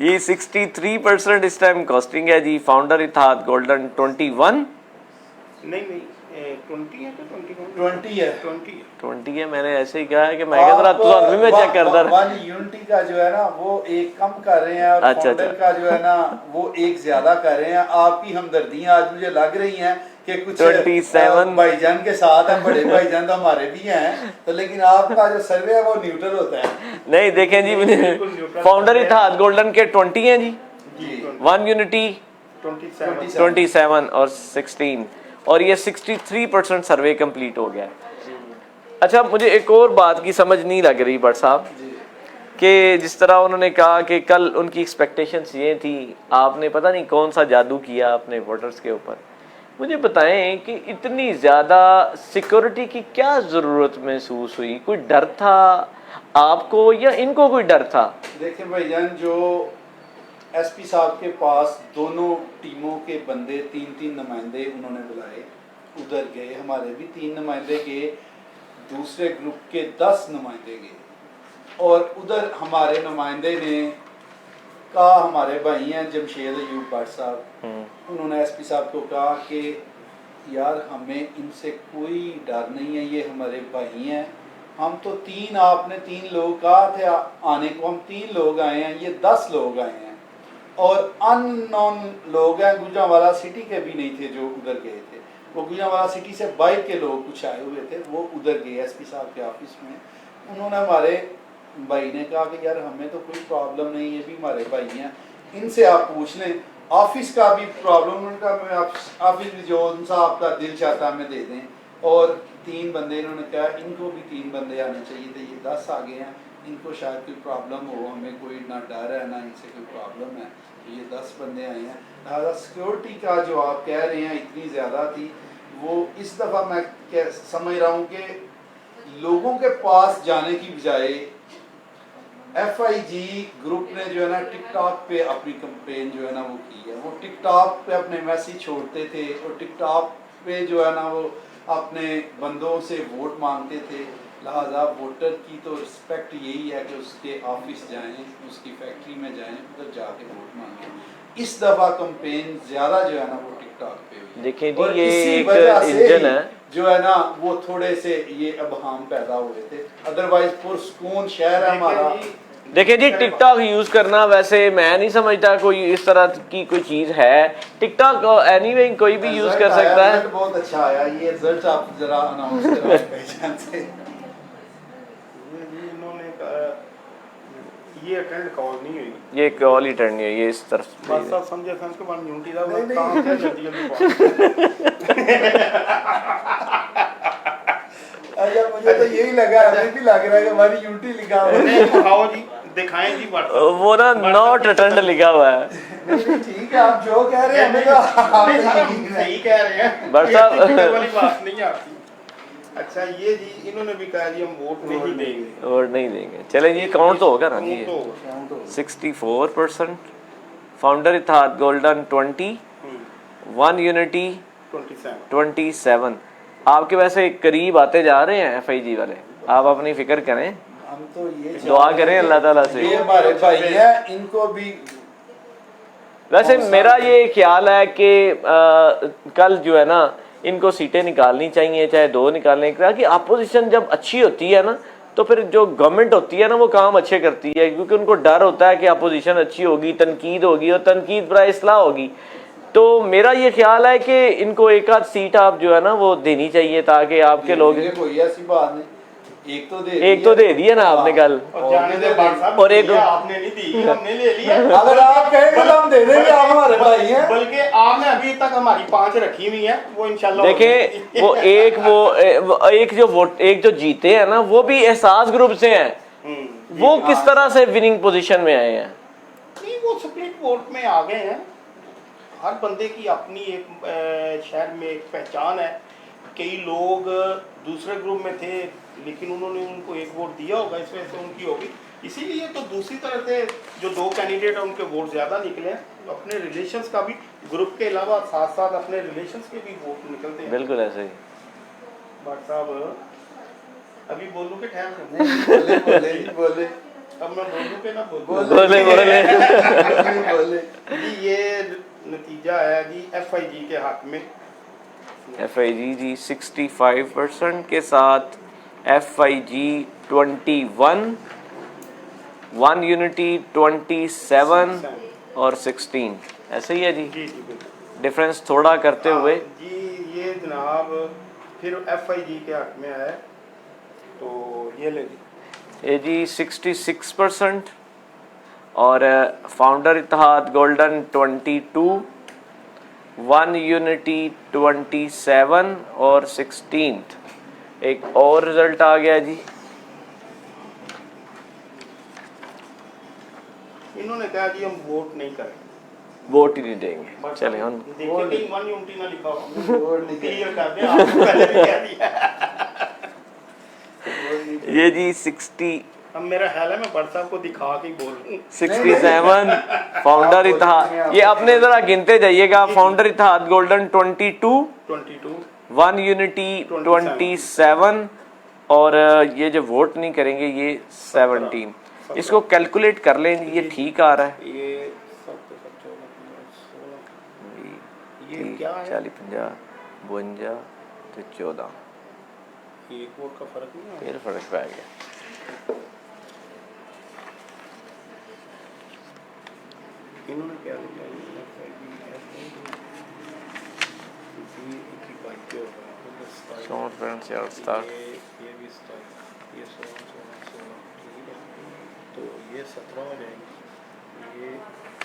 S1: ये 63% इस टाइम कॉस्टिंग है जी। फाउंडर इताद गोल्डन 21
S3: नहीं 20 है तो
S2: 20 है।
S1: 20 है। मैंने ऐसे ही कहा है कि मैं तुहानू भी मैं चेक करदा
S2: वन यूनिटी का जो है ना वो एक कम कर रहे हैं, और
S1: अच्छा,
S2: फाउंडर का जो है ना वो एक ज्यादा कर रहे हैं। आपकी हमदर्दियां आज मुझे लग रही हैं कि कुछ
S1: 27
S2: भाईजान के साथ है, बड़े भाईजान तो हमारे भी हैं, तो लेकिन आपका जो सर्वे है वो न्यूट्रल होता है।
S1: नहीं देखें जी, फाउंडर इताद गोल्डन के 20 हैं जी, वन यूनिटी 27 और 16, और ये 63% सर्वे कंप्लीट हो गया। अच्छा, मुझे एक और बात की समझ नहीं लग रही भट्ट साहब कि जिस तरह उन्होंने कहा कि कल उनकी एक्सपेक्टेशंस ये थी, आपने पता नहीं कौन सा जादू किया अपने वोटर्स के ऊपर। मुझे बताएं कि इतनी ज़्यादा सिक्योरिटी की क्या ज़रूरत महसूस हुई? कोई डर था आपको या इनको कोई डर था?
S2: देखिए भाईजान, जो SP साहब के पास दोनों टीमों के बंदे 3-3 नुमाइंदे उन्होंने बुलाए, उधर गए, हमारे भी 3 नुमाइंदे गए, दूसरे ग्रुप के 10 नुमाइंदे गए, और उधर हमारे नुमाइंदे ने कहा, हमारे भाई हैं जमशेद अयूब भट्ट साहब, उन्होंने SP साहब को कहा कि यार हमें इनसे कोई डर नहीं है, ये हमारे भाई हैं, हम तो आपने 3 लोग कहा थे आने को, हम 3 लोग आए हैं, ये 10 लोग आए हैं, और अननोन लोग हैं, गुजरांवाला सिटी के भी नहीं थे जो उधर गए थे, वो गुजरांवाला सिटी से बाइक के लोग कुछ आए हुए थे, वो उधर गए SP साहब के ऑफिस में। उन्होंने हमारे भाई ने कहा कि यार हमें तो कोई प्रॉब्लम नहीं, ये भी हमारे भाई हैं, इनसे आप पूछ लें, ऑफिस का भी प्रॉब्लम उनका, मैं ऑफिस भी जो उनसा आपका दिल चाहता हमें दे दें, और 3 बंदे इन्होंने कहा इनको भी 3 बंदे आने चाहिए थे, ये 10 आ गए हैं, इनको शायद कोई प्रॉब्लम हो, हमें कोई ना डर है ना इनसे कोई प्रॉब्लम है, तो ये 10 बंदे आए हैं। लिहाजा सिक्योरिटी का जो आप कह रहे हैं इतनी ज़्यादा थी, वो इस दफ़ा मैं समझ रहा हूँ कि लोगों के पास जाने की बजाय FIG ग्रुप ने जो है ना टिकटॉक पे अपनी कैंपेन जो है ना वो की है। वो टिकटॉक पे अपने मैसेज छोड़ते थे, और टिकटॉक पे जो है ना वो अपने बंदों से वोट मांगते थे। लिहाजा वोटर की तो रिस्पेक्ट यही है कि उसके ऑफिस जाएं, उसकी फैक्ट्री में जाएं, उधर जाके वोट मांगें। इस दफ़ा कैंपेन ज़्यादा जो है ना वो टिकटॉक पे हुई।
S1: देखिए जी, ये एक इंजन है
S2: जो है ना वो थोड़े से ये अबहाम पैदा हुए थे, अदरवाइज पुरसकून शहर है हमारा।
S1: देखिए जी, टिकटॉक यूज करना वैसे मैं नहीं समझता कोई इस तरह की कोई चीज है। टिकटॉक एनीवे कोई भी यूज कर सकता है।
S2: बहुत अच्छा आया ये रिजल्ट, आप जरा अनाउंस करो पहचान से।
S3: इन्होंने ये अटेंड कॉल नहीं हुई,
S1: ये कॉल ही अटेंड नहीं हुई, ये इस तरफ
S3: बस आप समझे संस को वन यूनिटी दा काम क्या जल्दी जल्दी
S2: अच्छा मुझे तो यही लगा, हमें भी लग रहा है कि हमारी यूटी लिखा हुआ है।
S3: नहीं, दिखाओ जी, दिखाएं जी WhatsApp।
S1: वो ना नॉट अटेंड लिखा हुआ है।
S2: नहीं, ठीक है, आप जो कह रहे हैं हमें तो
S3: नहीं, सर, हम सही कह रहे हैं,
S1: बट साहब-
S3: ये टिकट वाली बात नहीं आती। अच्छा ये जी इन्होंने भी कहा जी हम वोट नहीं देंगे।
S1: और नहीं देंगे, चले ये काउंट तो होगा ना जी।
S3: काउंट तो होगा।
S1: 64%, founder Ittehad golden 20, one unity 27। आपके वैसे करीब आते जा रहे हैं FIG वाले, आप अपनी फिक्र करें,
S2: हम तो ये
S1: दुआ करें अल्लाह ताला से।
S2: ये हमारे भाई हैं, इनको भी
S1: वैसे मेरा ये ख्याल है कि कल जो है ना इनको सीटें निकालनी चाहिए, चाहे 2 निकालने की, ताकि अपोजिशन जब अच्छी होती है ना तो फिर जो गवर्नमेंट होती है ना वो काम अच्छे करती है, क्योंकि उनको डर होता है कि अपोजिशन अच्छी होगी, तनकीद होगी और तनकीद पर इस्लाह होगी। तो मेरा ये ख्याल है कि इनको एक आध सीट आप जो है ना वो देनी चाहिए, ताकि आपके लोग,
S2: कोई ऐसी बात नहीं, एक तो दे
S1: दिया ना आपने कल,
S3: और जाने दे बात साहब,
S1: और एक-
S3: आपने नहीं दी, हमने ले लिया।
S2: अगर आप कहेंगे तो हम दे देंगे, आप हमारे भाई हैं।
S3: बल्कि आपने अभी तक हमारी 5 रखी हुई है, वो इंशाल्लाह
S1: देखें वो एक जो जीते हैं ना वो भी एहसास ग्रुप से हैं, वो किस तरह से विनिंग पोजीशन में आए हैं।
S3: नहीं, वो स्प्लिट वोट में आ गए हैं। हर बंदे की अपनी एक शहर में एक पहचान है। कई लोग दूसरे ग्रुप में थे लेकिन उन्होंने उनको एक वोट दिया होगा, इस वजह से उनकी होगी। इसीलिए तो दूसरी तरह से जो 2 कैंडिडेट हैं उनके वोट ज़्यादा निकले हैं। तो अपने रिलेशंस का भी, ग्रुप के अलावा साथ साथ अपने रिलेशंस के भी वोट निकलते हैं।
S1: बिल्कुल ऐसे ही।
S3: भट्ट साहब अभी बोलूँ कि ठहर कर?
S2: बोले
S3: अब मैं बोलूँ कि ना
S1: बोले
S2: बोले
S3: जी ये नतीजा है जी FIG के हाथ में।
S1: FIG जी 65% के साथ, FIG 21, वन यूनिटी 27 और 16, ऐसे ही है जी।
S3: जी जी बिल्कुल।
S1: डिफरेंस थोड़ा करते हुए
S3: जी ये जनाब फिर FIG के हक में है, तो ये ले ली।
S1: ये जी 66% और founder Ittehad golden 22, one unity 27 और 16। एक और रिजल्ट आ गया जी,
S3: इन्होंने कहा कि हम वोट नहीं करेंगे,
S1: वोट ही नहीं देंगे। चले हम
S3: देखिए कहीं वन यूनिटी ना लिखा हो, क्लियर कर दें, आपको पहले भी कह दिया।
S1: ये जी 60,
S3: अब मेरा ख्याल है मैं भट्ट साहब को दिखा के ही बोल रहा हूँ।
S1: 67 फाउंडर इत्तेहाद, ये अपने जरा गिनते जाइएगा। Founder Ittehad golden 22, one unity 27 और ये जो वोट नहीं करेंगे ये 17। इसको कैलकुलेट कर लें, ये ठीक आ रहा है।
S3: ये क्या है?
S1: 40, 50, 52 तो 14,
S3: एक वोट का फर्क नहीं है।
S1: फिर फर्क पै गया।
S3: इन्होंने क्या लिखा है?
S1: शॉर्ट फ्रेंड से स्टार्ट,
S3: ये भी स्टार्ट, ये 16 ठीक है, तो ये 17 हो जाएंगे। ये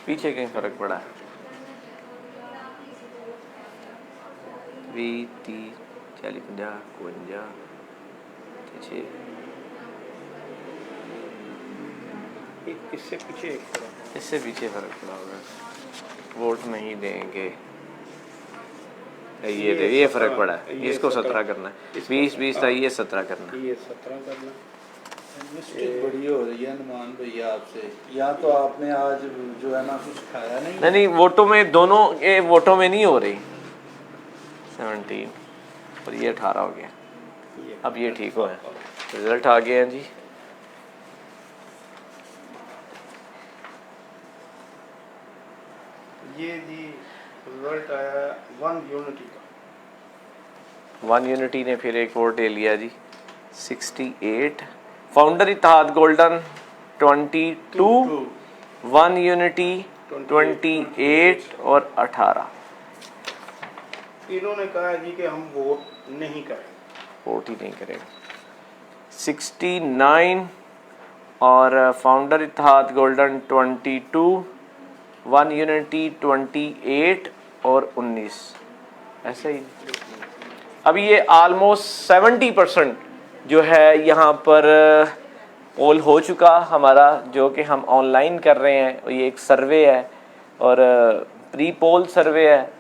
S1: पीछे कहीं फर्क पड़ा है। 20, 30, 40, 50, 52, 6।
S3: इससे पीछे एक फर्क है।
S1: इससे पीछे फर्क पड़ा होगा, वोट नहीं देंगे। ये फर्क पड़ा है, इसको 17 करना है। 20 था, ये 17 करना है।
S3: ये 17 करना।
S2: मिस्टेक बड़ी हो रही है अनुमान भैया आपसे, या तो आपने आज जो है ना कुछ खाया नहीं।
S1: नहीं वोटों में, दोनों ये वोटों में नहीं हो रही। 17 और ये 18 हो गया। अब ये ठीक हो है, रिजल्ट आ गए हैं जी।
S3: ये जी रिजल्ट आया वन यूनिटी का।
S1: वन यूनिटी ने फिर एक वोट ले लिया जी 68। Founder Ittehad golden 22, one unity 28 और 18।
S3: इन्होंने कहा जी कि हम वोट नहीं करेंगे,
S1: वोट ही नहीं करेंगे। 69 और founder Ittehad golden 22, one unity 28 और 19, ऐसे ही। अभी ये ऑलमोस्ट 70% जो है यहाँ पर पोल हो चुका हमारा, जो कि हम ऑनलाइन कर रहे हैं। ये एक सर्वे है और प्री पोल सर्वे है,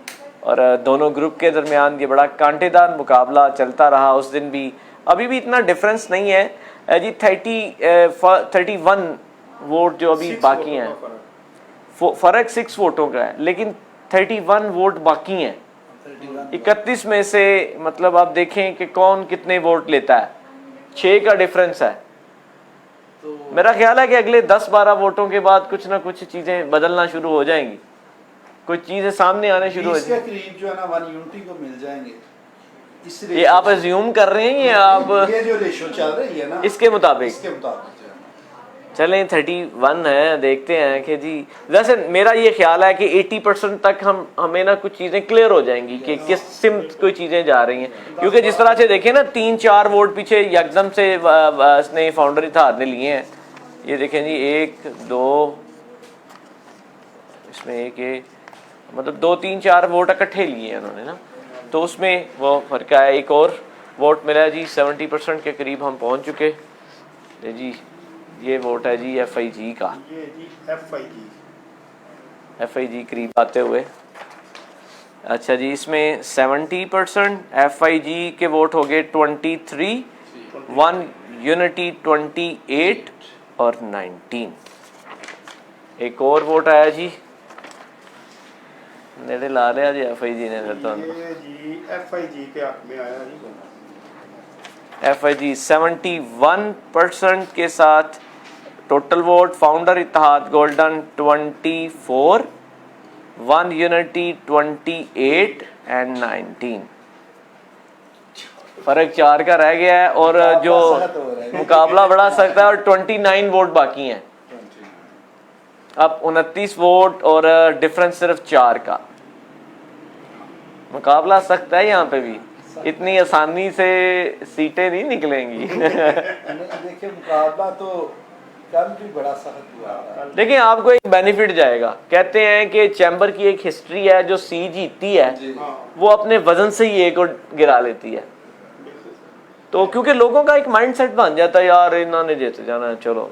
S1: और दोनों ग्रुप के दरमियान ये बड़ा कांटेदार मुकाबला चलता रहा उस दिन भी। अभी भी इतना डिफरेंस नहीं है जी, 31 वोट जो अभी बाकी हैं, फ़र्क 6 वोटों का है, लेकिन 31 वोट बाकी हैं 31 में से। मतलब आप देखें कि कौन कितने वोट लेता है, 6 का डिफरेंस है।
S2: तो
S1: मेरा ख्याल है कि अगले 10-12 वोटों के बाद कुछ ना कुछ चीज़ें बदलना शुरू हो जाएंगी, कुछ चीज़ें सामने आने शुरू हो
S2: 20 के
S1: जाएंगी।
S2: करीब जो है ना वन यूनिटी को मिल जाएंगे। इस
S1: ये आप अज्यूम कर रहे हैं, ये आप
S2: ये जो रेशो चल रही है ना,
S1: इसके मुताबिक
S2: इसके मुताबिक जो है।
S1: चलें 31 है, देखते हैं कि जी, वैसे मेरा ये ख्याल है कि 80% तक हमें ना कुछ चीज़ें क्लियर हो जाएंगी कि किस सिमत कोई चीज़ें जा रही हैं। क्योंकि जिस तरह से देखें ना, 3-4 वोट पीछे एकदम से इसने फाउंडर इत्तेहाद ने लिए हैं। ये देखें जी, 1-2 इसमें एक मतलब 2-3-4 वोट इकट्ठे लिए हैं उन्होंने ना, तो उसमें वो फर्क आया। एक और वोट मिला जी, 70% के करीब हम पहुंच चुके जी। ये वोट है जी FIG का,
S3: ये जी
S1: FIG करीब आते हुए। अच्छा जी, इसमें 70% FIG के वोट हो गए 23, वन यूनिटी 28 और 19। एक और वोट आया जी, नेड़े ला लिया जी FIG ने।
S3: ये जी FIG के हक में आया जी।
S1: FIG 71% के साथ total vote, founder Ittehad golden 24, one unity 28 and 19। फर्क 4 का रह गया है, और जो मुकाबला बड़ा सख्त है, और 29 वोट बाकी हैं। अब 29 वोट और डिफरेंस सिर्फ 4 का। मुकाबला सख्त है यहाँ पे भी, इतनी आसानी से सीटें नहीं निकलेंगी।
S2: देखिए मुकाबला तो कल भी बड़ा सख्त हुआ।
S1: देखिए, आपको एक बेनिफिट जाएगा। कहते हैं कि चैम्बर की एक हिस्ट्री है, जो सी जीतती है वो अपने वजन से ही एक को गिरा लेती है। तो क्योंकि लोगों का एक माइंडसेट बन जाता है, यार इन्होंने जीत जाना है चलो।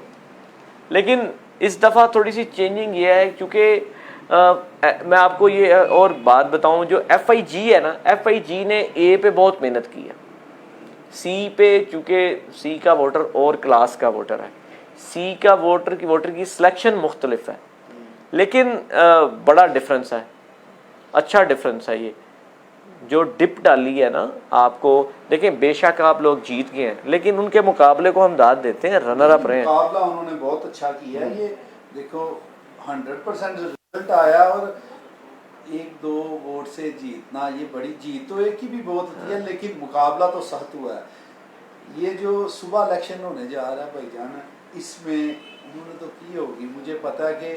S1: लेकिन इस दफ़ा थोड़ी सी चेंजिंग ये है, क्योंकि मैं आपको ये और बात बताऊं, जो FIG है ना, FIG ने A पे बहुत मेहनत की है। C पे, चूँकि C का वोटर और क्लास का वोटर है, C का वोटर की सिलेक्शन मुख्तलिफ है, लेकिन बड़ा डिफरेंस है, अच्छा डिफरेंस है। ये जो डिप डाली है ना, आपको देखें, बेशक आप लोग जीत गए हैं, लेकिन उनके मुकाबले को हम दाद देते हैं, रनर अप रहे हैं।
S2: मुकाबला उन्होंने बहुत अच्छा किया है। ये देखो 100% रिजल्ट आया, और 1-2 वोट से जीतना, ये बड़ी जीत तो एक की भी बहुत होती है, लेकिन मुकाबला तो सख्त हुआ है। ये जो सुबह इलेक्शन होने जा रहा है भाईजान, इसमें उन्होंने तो की होगी, मुझे पता है कि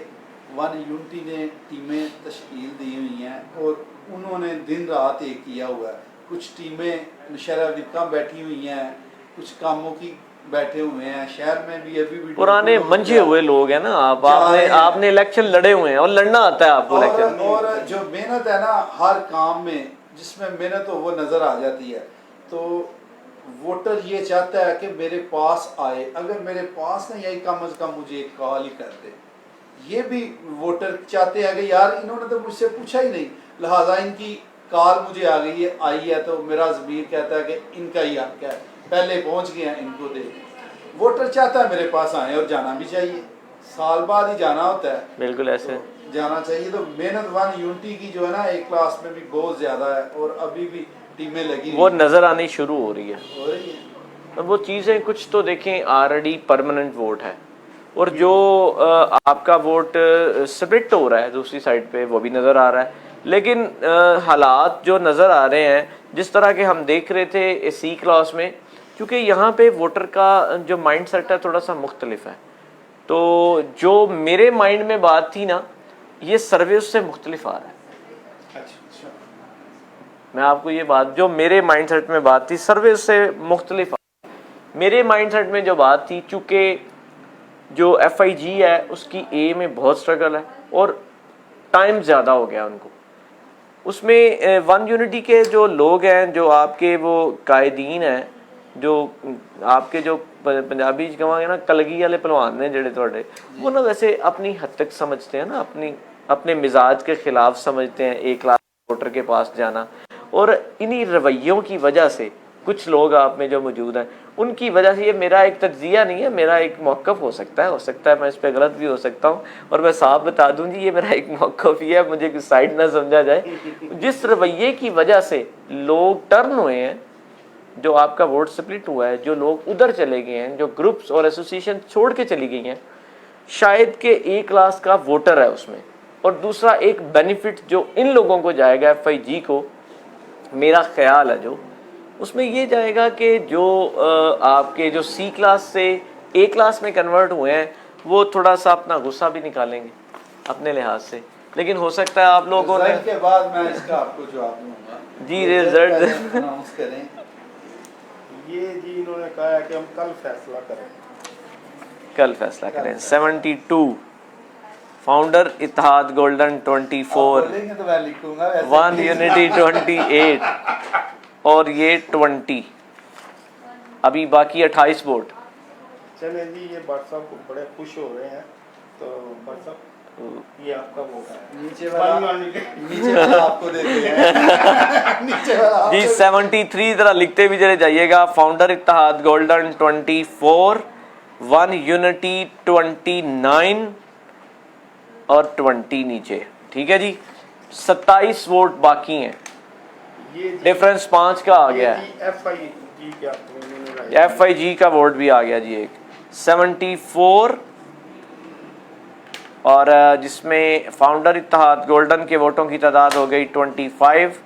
S2: वन यूनिटी ने टीमें तश्कील दी हुई हैं, और उन्होंने दिन रात एक किया हुआ है। कुछ टीमें नशरा विका बैठी हुई हैं, कुछ कामों की बैठे हुए हैं। शहर में भी अभी भी
S1: पुराने मंझे हुए लोग हैं ना, आपने इलेक्शन लड़े हुए हैं, और लड़ना आता है आपको इलेक्शन।
S2: और जो मेहनत है ना हर काम में, जिसमें मेहनत हो वो नज़र आ जाती है। तो वोटर ये चाहता है कि मेरे पास आए, अगर मेरे पास नहीं आई कम अज़ कम मुझे एक कॉल ही कर दे। ये भी वोटर चाहते हैं कि यार इन्होंने तो मुझसे पूछा ही नहीं, लिहाजा इनकी कॉल मुझे आ गई है, आई है, तो मेरा ज़मीर कहता है कि इनका ही हक है, पहले पहुंच गए हैं, इनको दे। वोटर चाहता है मेरे पास आए, और जाना भी चाहिए, साल बाद ही जाना होता है,
S1: बिल्कुल ऐसे
S2: तो जाना चाहिए। तो मेहनत वन यूनिटी की जो है ना, एक क्लास में भी बहुत ज़्यादा है, और अभी भी टीमें लगी
S1: वो नज़र आनी शुरू हो रही है।
S2: हो रही है।
S1: अब वो चीज़ें कुछ तो देखें, ऑलरेडी परमानेंट वोट है, और जो आपका वोट स्प्लिट हो रहा है दूसरी साइड पे, वो भी नज़र आ रहा है। लेकिन हालात जो नज़र आ रहे हैं, जिस तरह के हम देख रहे थे C क्लास में, क्योंकि यहाँ पे वोटर का जो माइंड सेट है थोड़ा सा मुख्तलिफ है। तो जो मेरे माइंड में बात थी ना, ये सर्वे उससे मुख्तलिफ आ रहा है।
S2: अच्छा,
S1: मैं आपको ये बात, जो मेरे माइंड सेट में बात थी, सर्वे उससे मुख्तलिफ। मेरे माइंड सेट में जो बात थी, चूँकि जो FIG है उसकी A में बहुत स्ट्रगल है, और टाइम ज़्यादा हो गया उनको। उसमें वन यूनिटी के जो लोग हैं, जो आपके वो कायदीन हैं, जो आपके जो पंजाबी च कहांगे ना कलगी वाले पहलवान ने जेडे थोड़े वो ना वैसे अपनी हद तक समझते हैं ना, अपने मिजाज के खिलाफ समझते हैं एक लाख वोटर के पास जाना। और इन्हीं रवैयों की वजह से कुछ लोग आप में जो मौजूद हैं उनकी वजह से, ये मेरा एक तज्जिया नहीं है, मेरा एक मौक़िफ़ हो सकता है मैं इस पर गलत भी हो सकता हूँ। और मैं साफ बता दूँ जी, ये मेरा एक मौक़िफ़ ही है, मुझे किसी साइड ना समझा जाए। जिस रवैये की वजह से लोग टर्न हुए हैं, जो आपका वोट स्प्लिट हुआ है, जो लोग उधर चले गए हैं, जो ग्रुप्स और एसोसिएशन छोड़ के चली गई हैं, शायद के एक क्लास का वोटर है उसमें। और दूसरा एक बेनिफिट जो इन लोगों को जाएगा FIG को, मेरा ख्याल है जो उसमें ये जाएगा कि जो आपके जो C क्लास से A क्लास में कन्वर्ट हुए हैं वो थोड़ा सा अपना गुस्सा भी निकालेंगे अपने लिहाज से। लेकिन हो सकता है आप लोगों ने
S2: के बाद मैं इसका आपको जवाब दूंगा
S1: जी, रिजल्ट
S2: अनाउंस करें।
S3: ये जी इन्होंने कहा है कि हम कल फैसला करें।
S1: कल फैसला करें। 72 फाउंडर इत्तेहाद गोल्डन 24,
S2: बोलेंगे तो मैं लिखूंगा, वैसे
S1: वन यूनिटी 28 और ये 20। अभी बाकी 28 वोट।
S3: चले जी, ये भट्ट साहब को बड़े खुश हो रहे हैं, तो भट्ट साहब ये आपका वोट है।
S2: नीचे वाला आपको देते हैं। नीचे वाला
S1: जी 73 जरा लिखते भी चले जाइएगा। Founder Ittehad golden 24, one unity 29 और 20 नीचे। ठीक है जी, 27 वोट बाकी हैं,
S3: ये
S1: डिफरेंस 5 का आ गया है। FIG का वोट भी आ गया जी एक 74, और जिसमें फाउंडर इत्तेहाद गोल्डन के वोटों की तादाद हो गई 25,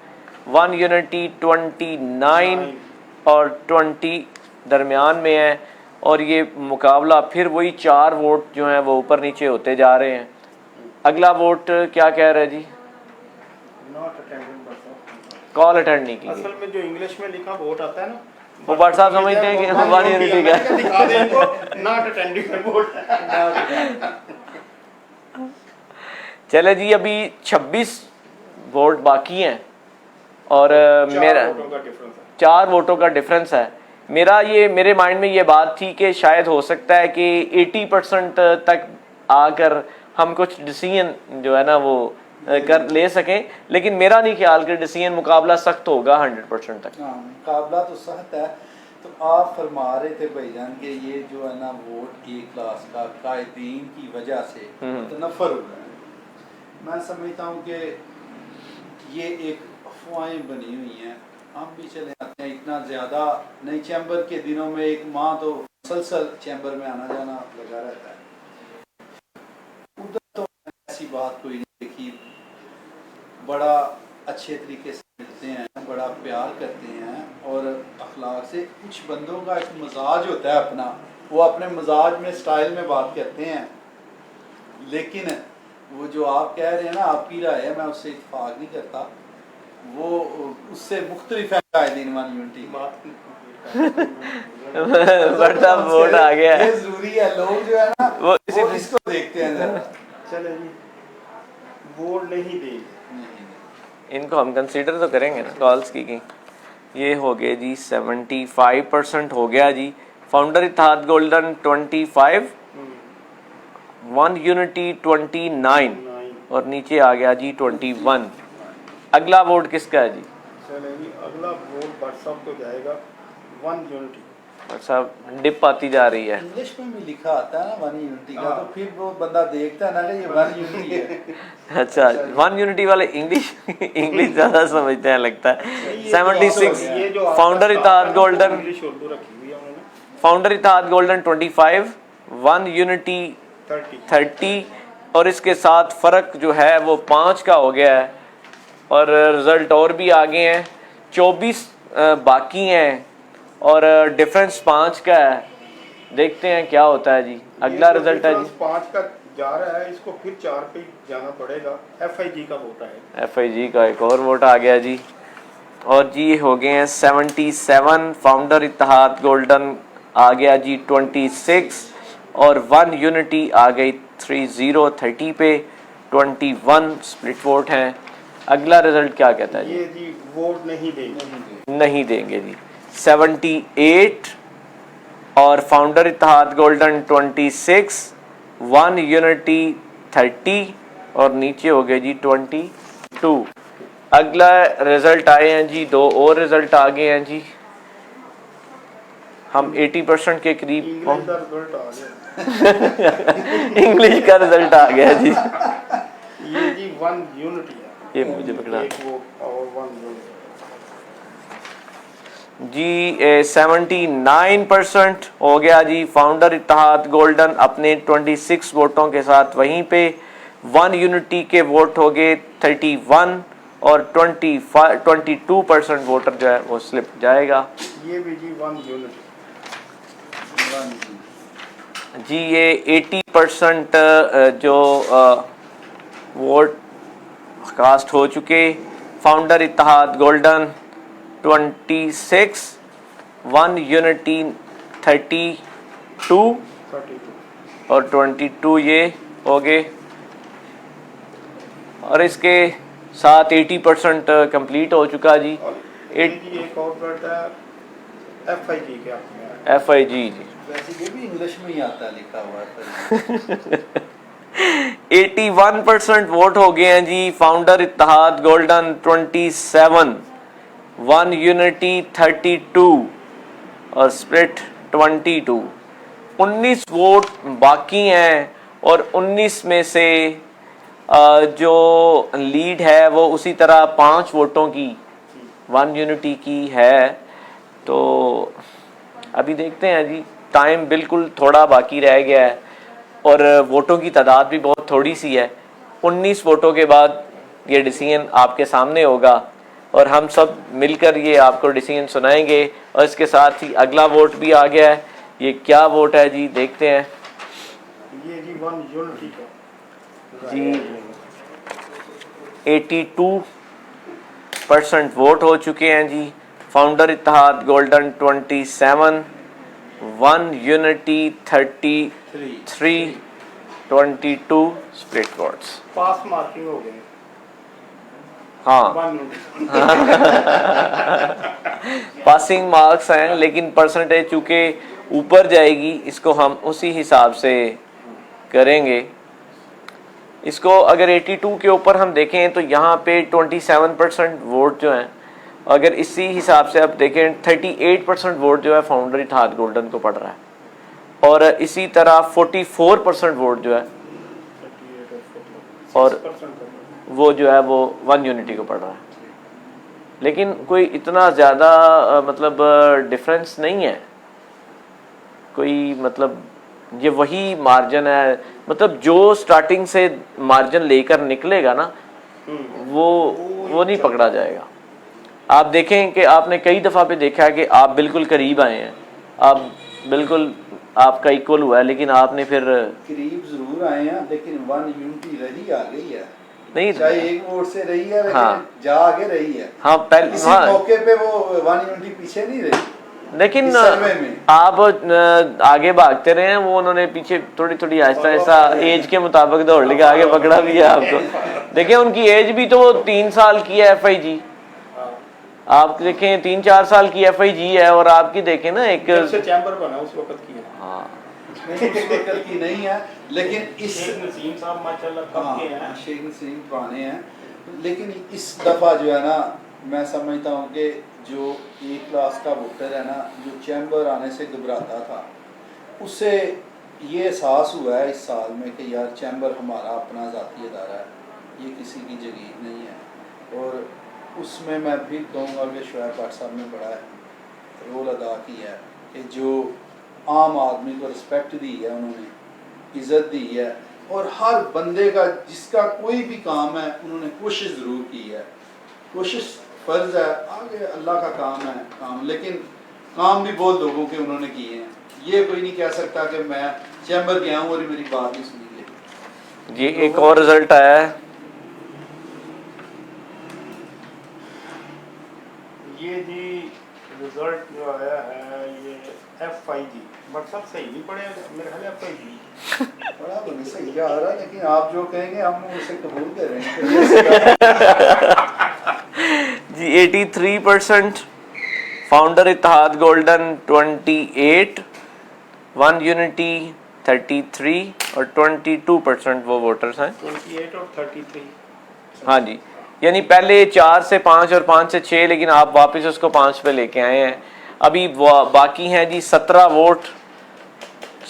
S1: वन यूनिटी 29 और 20 दरमियान में है। और ये मुकाबला फिर वही 4 वोट जो हैं वो ऊपर नीचे होते जा रहे हैं। अगला वोट क्या कह रहे हैं जी? कॉल अटेंड नहीं की।
S3: असल में जो इंग्लिश में लिखा वोट आता है ना,
S1: वो भट्ट साहब समझते हैं कि वन यूनिटी का
S3: दिखा दें इनको, नॉट अटेंडिंग वोट।
S1: चले जी, अभी 26 वोट बाकी हैं और मेरा 4 वोटों का डिफरेंस है। मेरे माइंड में ये बात थी कि शायद हो सकता है कि 80% तक आकर हम कुछ डिसीजन जो है ना वो कर ले सकें, लेकिन मेरा नहीं ख्याल कि डिसीजन मुकाबला सख्त होगा 100% तक।
S2: मुकाबला तो सख्त है। तो आप फरमा रहे थे भाईजान कि ये जो है ना वोट A क्लास का कायदीन की वजह से मुतनफ़र हो रहा है। मैं समझता हूँ कि ये एक अफवाहें बनी हुई हैं। हम भी चले आते हैं, इतना ज़्यादा नई चैम्बर के दिनों में एक माह तो मुसलसल चैम्बर में आना जाना लगा रहता है। उधर तो ऐसी बात कोई नहीं देखी, बड़ा अच्छे तरीके से मिलते हैं, बड़ा प्यार करते हैं और अखलाक से। कुछ बंदों का एक मजाज होता है अपना, वो अपने मजाज में स्टाइल में बात करते हैं। लेकिन वो जो आप कह रहे हैं ना, आपकी राय है, मैं उससे इत्तेफाक नहीं करता। वो उससे मुख्तलिफ है कायदीन वन यूनिटी
S1: बड़ा वोट आ गया है।
S2: ये जरूरी है, लोग जो है ना वो इसको देखते हैं जरा।
S3: चले जी, वोट नहीं देंगे,
S1: इनको हम कंसीडर तो करेंगे ना कॉल्स की। ये हो गए जी 75% हो गया जी। Founder Ittehad golden 25, one unity 29 और नीचे आ गया जी 21। अगला वोट किसका है जी?
S3: चले जी, अगला वोट भट्ट साहब को जाएगा, वन यूनिटी।
S1: भट्ट साहब डिप आती जा रही है।
S2: इंग्लिश में भी लिखा आता है ना वन यूनिटी का, तो फिर वो बंदा देखता है ना कि ये वन यूनिटी है।
S1: अच्छा, वन यूनिटी वाले इंग्लिश ज्यादा समझते हैं लगता है। 76 founder Ittehad golden, founder Ittehad golden 25, one unity 30 और इसके साथ फर्क जो है वो 5 का हो गया है। और रिजल्ट और भी आगे हैं, 24 बाकी हैं और डिफरेंस 5 का है। देखते हैं क्या होता है जी। अगला रिजल्ट है जी
S3: 5 का जा रहा है, इसको फिर 4 पे जाना पड़ेगा। FIG का वोट है,
S1: FIG का एक और वोट आ गया जी। और जी हो गए हैं 77, फाउंडर इत्तेहाद गोल्डन आ गया जी 26 और वन यूनिटी आ गई 30 पे। 21 स्प्लिट वोट हैं। अगला रिजल्ट क्या कहता है जी?
S3: ये जी वोट नहीं देंगे,
S1: नहीं देंगे जी। 78 और फाउंडर इत्तेहाद गोल्डन 26, 1 यूनिटी 30 और नीचे हो गए जी 22। अगला रिजल्ट आए हैं जी, 2 और रिजल्ट आ गए हैं जी। हम 80% के करीब
S3: इंग्लिश का रिजल्ट आ गया।
S1: इंग्लिश का रिजल्ट आ गया जी।
S3: ये जी 1 यूनिटी है,
S1: ये मुझे पकड़ा
S3: एक वो और 1 यूनिटी
S1: जी। 79% हो गया जी। फाउंडर इत्तेहाद गोल्डन अपने 26 वोटों के साथ वहीं पे, 1 यूनिटी के वोट हो गए 31 और 22% वोटर जो है वो स्लिप जाएगा।
S3: ये भी जी 1 यूनिटी।
S1: जी ये 80% जो वोट कास्ट हो चुके। फाउंडर इत्तेहाद गोल्डन 26, 1 यूनिटी 32 और 22 ये हो गए। और इसके साथ 80% कंप्लीट हो चुका जी।
S3: ये जी एक और वर्ड है FIG के आपने
S1: FIG जी।
S2: वैसे ये भी इंग्लिश में ही आता है, लिखा हुआ है।
S1: 81% वोट हो गए हैं जी। फाउंडर इत्तेहाद गोल्डन 27, 1 यूनिटी 32 और स्प्लिट 22। 19 वोट बाकी हैं और 19 में से जो लीड है वो उसी तरह 5 वोटों की 1 यूनिटी की है। तो अभी देखते हैं जी, टाइम बिल्कुल थोड़ा बाकी रह गया है और वोटों की तादाद भी बहुत थोड़ी सी है। 19 वोटों के बाद ये डिसीजन आपके सामने होगा और हम सब मिलकर ये आपको डिसीजन सुनाएंगे। और इसके साथ ही अगला वोट भी आ गया है। ये क्या वोट है जी, देखते हैं
S3: ये जी 1 यूनिटी का
S1: जी। 82% वोट हो चुके हैं जी। Founder Ittehad golden 27, 1 unity 33, 22 split votes.
S3: Pass marking हो गई।
S1: हाँ
S3: 1 यूनिटी।
S1: पासिंग मार्क्स हैं, लेकिन परसेंटेज चूंकि ऊपर जाएगी इसको हम उसी हिसाब से करेंगे। इसको अगर 82 के ऊपर हम देखें तो यहाँ पे 27% वोट जो हैं, अगर इसी हिसाब से आप देखें 38% वोट जो है फाउंडर इत्तेहाद गोल्डन को पड़ रहा है और इसी तरह 44% वोट जो है और वो जो है वो 1 यूनिटी को पड़ रहा है। लेकिन कोई इतना ज़्यादा मतलब डिफरेंस नहीं है कोई, मतलब ये वही मार्जिन है। मतलब जो स्टार्टिंग से मार्जिन लेकर निकलेगा ना वो नहीं पकड़ा जाएगा। आप देखें कि आपने कई दफ़ा पे देखा है कि आप बिल्कुल करीब आए हैं, आप बिल्कुल आपका इक्वल हुआ है, लेकिन आपने फिर
S2: करीब जरूर आए हैं लेकिन 1 यूनिटी रही आ गई है।
S1: नहीं,
S2: चाहे एक वोट से रही है लेकिन
S1: हाँ,
S2: जा आगे रही है।
S1: हाँ पहले
S2: इसी
S1: हाँ,
S2: मौके पे वो 1 यूनिटी पीछे नहीं रही।
S1: लेकिन
S2: इस सर्वे में
S1: आप आगे भागते रहे हैं, वो उन्होंने पीछे थोड़ी थोड़ी आहिस्ता आहिस्ता एज के मुताबिक दौड़ लेके आगे पकड़ा भी है आपको। देखिए उनकी एज भी तो 3 साल की है FIG। आप देखें 3-4 साल की FIG है और आपकी देखें ना एक
S3: चैम्बर बना उस वक्त की है।
S1: हाँ
S2: नहीं उस वक्त की नहीं है, लेकिन इस
S3: शेख नसीम साहब माशाल्लाह कब के हैं।
S2: शेख नसीम पुराने हैं, लेकिन इस दफ़ा जो है ना मैं समझता हूँ कि जो ए क्लास का वोटर है ना, जो चैम्बर आने से घबराता था, उससे ये एहसास हुआ है इस साल में कि यार चैम्बर हमारा अपना ज़ाती अदारा है, ये किसी की जगीर नहीं है। और उसमें मैं भी कहूँगा कि शोएब भट्ट साहब ने बड़ा रोल अदा किया है कि जो आम आदमी को रिस्पेक्ट दी है, उन्होंने इज़्ज़त दी है और हर बंदे का जिसका कोई भी काम है उन्होंने कोशिश ज़रूर की है। कोशिश फ़र्ज़ है, आगे अल्लाह का काम है काम, लेकिन काम भी बहुत लोगों के उन्होंने किए हैं। ये कोई नहीं कह सकता कि मैं चैम्बर गया हूँ और मेरी बात नहीं सुनी।
S1: जी एक और रिजल्ट आया है।
S3: ये जी रिजल्ट जो आया है ये FIG, बट सब सही नहीं पड़े मेरे ख्याल FIG
S2: बड़ा बड़ी सही आ रहा है, लेकिन आप जो कहेंगे हम उसे कबूल करेंगे।
S1: जी 83% founder Ittehad golden 28, one unity 33 और 22% वो वोटर्स हैं।
S3: 28 और 33।
S1: हाँ जी, यानी पहले 4 से 5 और 5 से 6, लेकिन आप वापस उसको 5 पे लेके आए हैं। अभी बाकी हैं जी 17 वोट।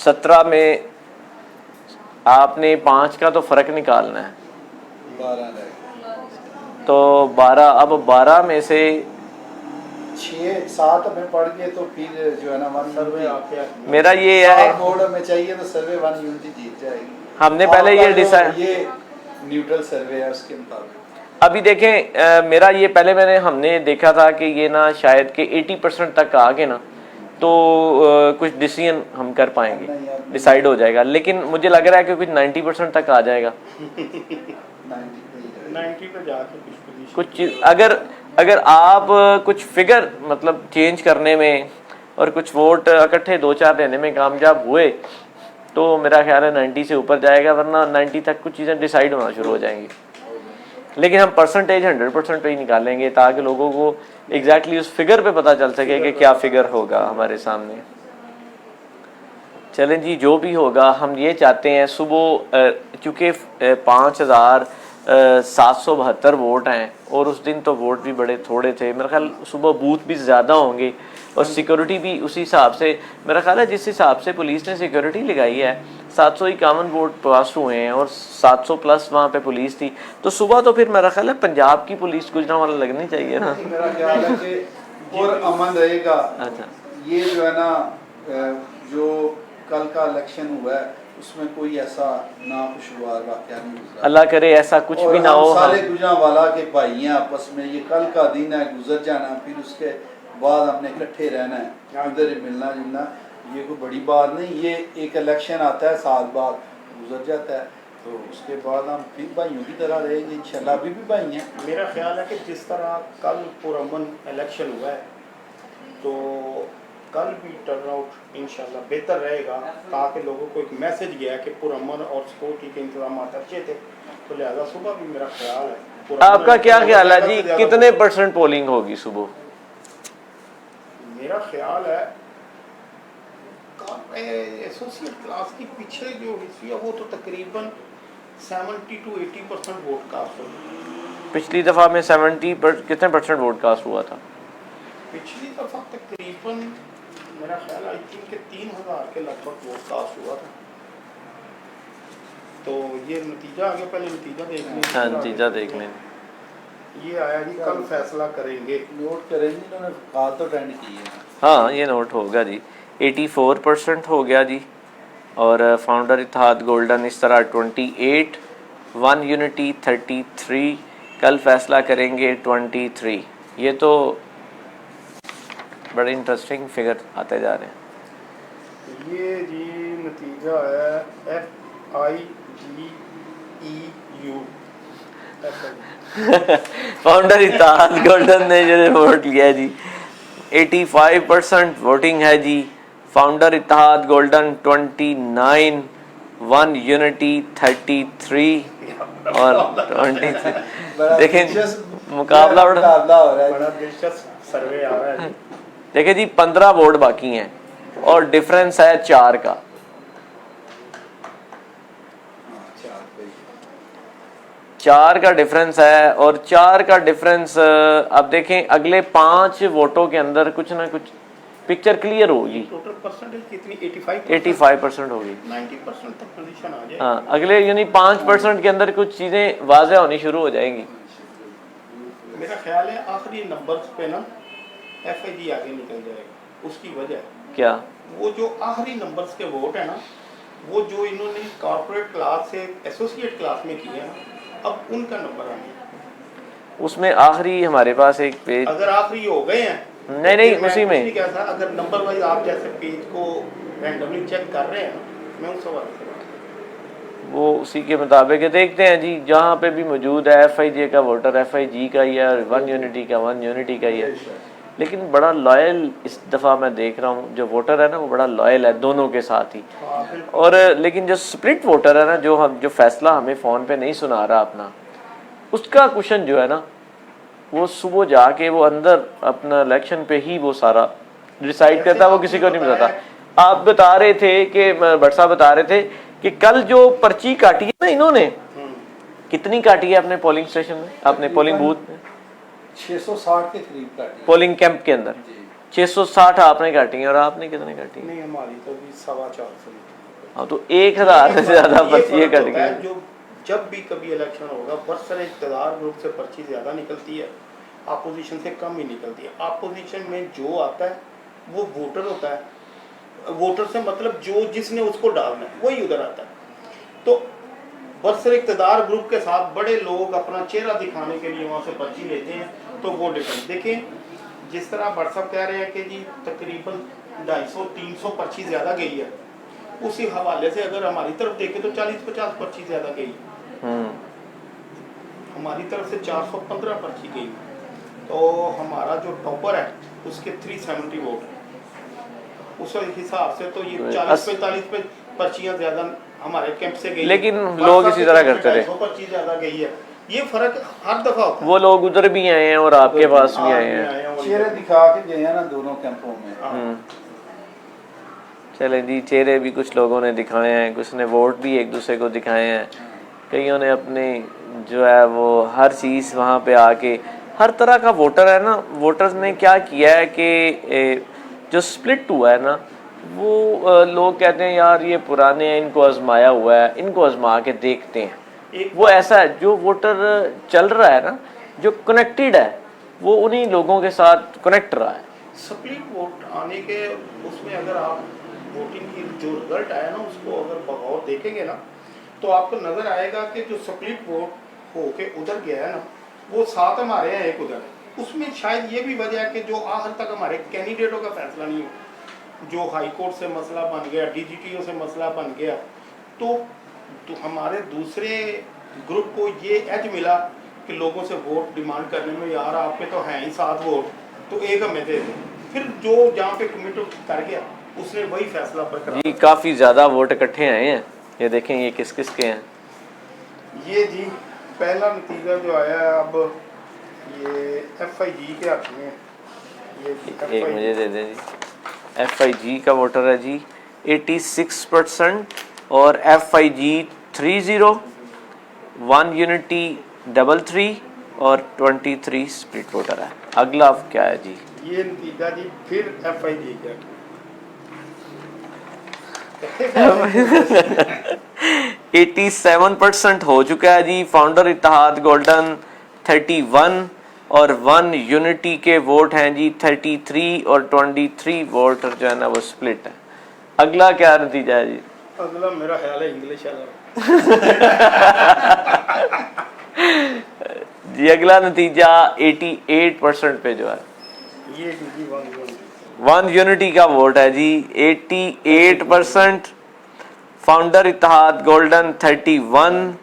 S1: 17 में आपने 5 का तो फ़र्क निकालना है,
S2: 12 रह गए।
S1: तो 12, अब 12 में से
S2: 6-7 में पढ़ गए तो फिर जो है ना 1
S3: सर्वे आपके
S1: मेरा ये है,
S2: बोर्ड में चाहिए तो सर्वे 1 यूनिटी जीत जाएगी।
S1: हमने पहले ये
S2: आपका जो
S1: डिसाइड,
S2: ये न्यूट्रल सर्वे है उसके मुताबिक
S1: अभी देखें मेरा ये पहले हमने देखा था कि ये ना शायद कि 80% तक आ गए ना तो कुछ डिसीजन हम कर पाएंगे, डिसाइड हो जाएगा। लेकिन मुझे लग रहा है कि कुछ 90% तक आ जाएगा।
S3: 90 पे जाके
S1: कुछ चीज़ अगर आप कुछ फिगर मतलब चेंज करने में और कुछ वोट इकट्ठे 2-4 देने में कामयाब हुए तो मेरा ख्याल है 90 से ऊपर जाएगा, वरना 90 तक कुछ चीज़ें डिसाइड होना शुरू हो जाएंगी। लेकिन हम परसेंटेज 100% पे ही निकालेंगे ताकि लोगों को एग्जैक्टली उस फिगर पे पता चल सके कि क्या फिगर होगा हमारे सामने। चलें जी, जो भी होगा हम ये चाहते हैं सुबह, चूँकि 5,772 वोट हैं और उस दिन तो वोट भी बड़े थोड़े थे, मेरा ख्याल सुबह बूथ भी ज़्यादा होंगे और सिक्योरिटी भी उसी हिसाब से, मेरा ख्याल है जिस हिसाब से पुलिस ने सिक्योरिटी लगाई है 751 वोट पास हुए हैं और 700 प्लस वहाँ पे पुलिस थी, तो सुबह तो फिर मेरा ख्याल है पंजाब की पुलिस गुजरांवाला लगनी चाहिए ना।
S2: मेरा ख्याल है कि और अमन रहेगा।
S1: अच्छा,
S2: ये जो है ना जो कल का इलेक्शन हुआ है उसमें कोई ऐसा नाखुशगवार वाकया नहीं गुजरा।
S1: अल्लाह करे ऐसा कुछ भी ना हो।
S2: सारे गुजरांवाला के भाई हैं आपस में, ये कल का दिन है, गुजर जाना, फिर उसके बाद हमने इकट्ठे रहना है, उधर मिलना जुलना, ये कोई बड़ी बात नहीं। ये एक इलेक्शन आता है, साल बाद गुजर जाता है, तो उसके बाद हम फिर भाइयों की तरह रहेंगे इंशाल्लाह। अभी भी भाई हैं।
S3: मेरा ख्याल है कि जिस तरह कल पुरअमन इलेक्शन हुआ है तो कल भी टर्नआउट इंशाल्लाह बेहतर रहेगा, ताकि लोगों को एक मैसेज गया है कि पुरअमन और सिक्योरिटी के इंतजाम अच्छे थे, तो लिहाजा सुबह भी मेरा ख्याल है।
S1: आपका क्या ख्याल है जी, कितने % पोलिंग होगी सुबह?
S3: मेरा ख्याल है एसोसिएट क्लास की पिछले जो हिस्ट्री है वो तो तकरीबन 70 to 80% वोट कास्ट होगी।
S1: पिछली दफ़ा में 70 कितने % वोट कास्ट हुआ था?
S3: पिछली दफ़ा तकरीबन मेरा ख्याल आई थिंक कि 3000 के लगभग वोट कास्ट हुआ था। तो ये नतीजा आ गया, पहले नतीजा देख लें।
S1: हाँ, नतीजा देख लें।
S3: ये आया जी, कल फैसला करेंगे।
S2: नोट करेंगे, इन्होंने कॉल तो अटेंड की है।
S1: हाँ, ये नोट होगा जी। 84% हो गया जी। और फाउंडर इत्तेहाद गोल्डन इस तरह 28, वन यूनिटी 33, कल फैसला करेंगे 23। ये तो बड़े इंटरेस्टिंग फिगर आते जा रहे हैं।
S3: ये जी नतीजा है FIGEU।
S1: फाउंडर इत्तेहाद गोल्डन ने जो वोट लिया जी 85% वोटिंग है जी। Founder Ittehad golden 29, one unity 33 और 23। देखें मुकाबला
S2: हो रहा है।
S3: बड़ा दिलचस्प सर्वे आ रहा है।
S1: देखिए जी 15 वोट बाकी हैं और डिफरेंस है 4 का। 4 का डिफरेंस है और 4 का डिफरेंस अब देखें अगले 5 वोटों के अंदर कुछ ना कुछ पिक्चर क्लियर होगी।
S3: टोटल परसेंटेज कितनी?
S1: 85% होगी।
S3: 90% तक पोजीशन आ जाए।
S1: हाँ, अगले यानी 5% के अंदर कुछ चीज़ें वाज़ह होनी शुरू हो जाएंगी।
S3: मेरा ख्याल है आखिरी नंबर्स पे ना FIG आगे निकल जाएगा। उसकी वजह
S1: क्या?
S3: वो जो आखिरी नंबर्स के वोट है ना, वो जो इन्होंने कॉर्पोरेट क्लास से एसोसिएट क्लास में किए हैं, अब उनका नंबर आने
S1: उसमें आखिरी हमारे पास एक पेज,
S3: अगर आखिरी हो गए हैं
S1: नहीं उसी में
S3: कैसा, अगर नंबर वाइज आप जैसे पेज को रैंडमली चेक कर रहे हैं, मैं उस सवाल से
S1: वो उसी के मुताबिक देखते हैं जी। जहाँ पे भी मौजूद है FIJ का वोटर FIG का ही है, वन यूनिटी का वन यूनिटी का ही है। लेकिन बड़ा लॉयल इस दफ़ा मैं देख रहा हूँ, जो वोटर है ना वो बड़ा लॉयल है दोनों के साथ ही। और लेकिन जो स्प्लिट वोटर है ना, जो फैसला हमें फ़ोन पे नहीं सुना रहा अपना, उसका क्वेश्चन जो है ना वो सुबह जाके वो अंदर अपना इलेक्शन पे ही वो सारा डिसाइड करता है, वो किसी को नहीं बताता। आप बता रहे थे कि भट्ट साहब बता रहे थे कि कल जो पर्ची काटी है ना इन्होंने, कितनी काटी है अपने पोलिंग स्टेशन में, अपने पोलिंग बूथ में?
S2: 660 के करीब काटी
S1: पोलिंग कैंप के अंदर 660 आपने काटी है, और आपने कितने काटी है?
S3: नहीं, हमारी तो भी 450।
S1: हाँ, तो 1000 से ज्यादा पर्ची कट गई।
S3: जो जब भी कभी इलेक्शन होगा बरसर इक़्तिदार ग्रुप से पर्ची ज़्यादा निकलती है, अपोजिशन से कम ही निकलती है। अपोजिशन में जो आता है वो वोटर होता है, वोटर से मतलब जो जिसने उसको डालना है वही उधर आता है। तो बरसर इक़्तिदार ग्रुप के साथ बड़े लोग अपना चेहरा दिखाने के लिए वहाँ से पर्ची लेते हैं, तो वो डिफरेंस देखें। जिस तरह भट्ट साहब कह रहे हैं कि जी तकरीबन 250-300 पर्ची ज़्यादा गई है, उसी हवाले से अगर हमारी तरफ देखें तो 40-50 पर्ची ज़्यादा गई। हमारी तरफ से 415 पर्ची गई, तो हमारा जो टॉपर है उसके 370 वोट है। उस हिसाब से तो ये 40-45 पे पर्चियाँ ज़्यादा हमारे कैंप से गई,
S1: लेकिन लोग इसी तरह करते रहे,
S3: पर्ची ज़्यादा गई है। ये फर्क हर दफ़ा होता है।
S1: वो लोग उधर भी आए हैं और आपके पास भी आए हैं,
S2: चेहरे दिखा के गए हैं ना दोनों कैंपों में।
S1: चले जी, चेहरे भी कुछ लोगों ने दिखाए हैं, कुछ ने वोट भी एक दूसरे को दिखाए हैं, कईयों ने अपने जो है वो हर चीज़ वहाँ पे आके, हर तरह का वोटर है ना। वोटर्स ने क्या किया है कि जो स्प्लिट हुआ है ना, वो लोग कहते हैं यार ये पुराने हैं, इनको आजमाया हुआ है, इनको आजमा के देखते हैं। वो ऐसा है, जो वोटर चल रहा है ना, जो कनेक्टेड है, वो उन्हीं लोगों के साथ कनेक्ट रहा है।
S3: स्प्लिट वोट आने के उसमें अगर आप वोटिंग की जो रिजल्ट आया ना उसको अगर बगौर देखेंगे ना, तो आपको नजर आएगा कि जो स्प्लिट वोट होके उधर गया है ना, वो 7 हमारे यहाँ 1 उधर है। उसमें शायद ये भी वजह है कि जो आखिर तक हमारे कैंडिडेटों का फैसला नहीं हो, जो हाई कोर्ट से मसला बन गया, DGTO से मसला बन गया, तो हमारे दूसरे ग्रुप को ये एज मिला कि लोगों से वोट डिमांड करने में, यार आपके तो हैं ही 7 वोट, तो 1 हमें दे दें। फिर जो जहाँ पे कमिट कर गया उसने वही फैसला बरकरार।
S1: जी काफ़ी ज़्यादा वोट इकट्ठे आए हैं, ये देखें ये किस किस के हैं।
S3: ये जी पहला नतीजा जो आया है, अब ये FIG के हाथ में है। ये
S1: एक मुझे दे दें जी। FIG का वोटर है जी 86% और FIG 30, 1 यूनिटी 33 और 23 स्प्लिट वोटर है। अगला क्या है जी?
S3: ये नतीजा जी फिर FIG का
S1: 87% हो चुका है जी। फाउंडर इत्तेहाद गोल्डन 31 और 1 यूनिटी के वोट हैं जी 33 और 23 वोट जो है ना वो स्प्लिट है। अगला क्या नतीजा है जी?
S3: अगला मेरा ख्याल है इंग्लिश वाला
S1: जी अगला नतीजा 88% पे जो है
S3: ये
S1: 1 यूनिटी का वोट है जी 88%। फाउंडर इत्तेहाद गोल्डन 31,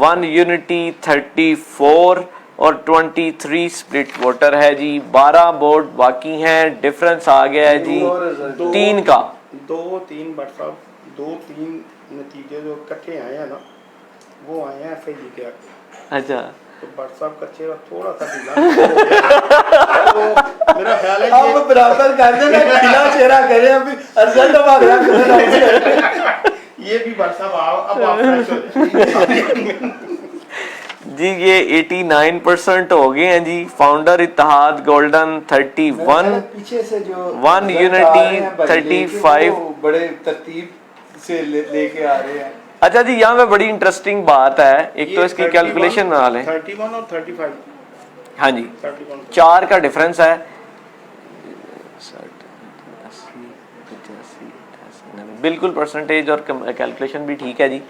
S1: 1 यूनिटी 34 और 23 स्प्लिट वोटर है जी। 12 वोट बाकी हैं, डिफरेंस आ गया है जी 3 का।
S3: 2-3 भट्ट साहब 2-3 नतीजे जो इकट्ठे आए हैं ना, वो आए हैं FIG के आगे।
S1: अच्छा,
S3: तो भट्ट साहब का चेहरा थोड़ा सा ढीला तो मेरा ख्याल है
S2: आप बराबर कर देना, ढीला चेहरा करें अभी अर्जन हमारे
S3: ये भी भट्ट साहब अब आप फ्रेश हो जाए
S1: जी। ये 89% हो गए हैं जी। फाउंडर इत्तेहाद गोल्डन 31,
S2: पीछे से जो
S1: 1 यूनिटी 35
S2: बड़े तरतीब से लेके आ रहे हैं।
S1: अच्छा जी, यहाँ पे बड़ी इंटरेस्टिंग बात है, एक तो इसकी कैलकुलेशन बना लें।
S3: 31 और 35
S1: हाँ जी
S3: 31
S1: 4 का डिफरेंस है। 80, बिल्कुल परसेंटेज और कैलकुलेशन भी ठीक है जी।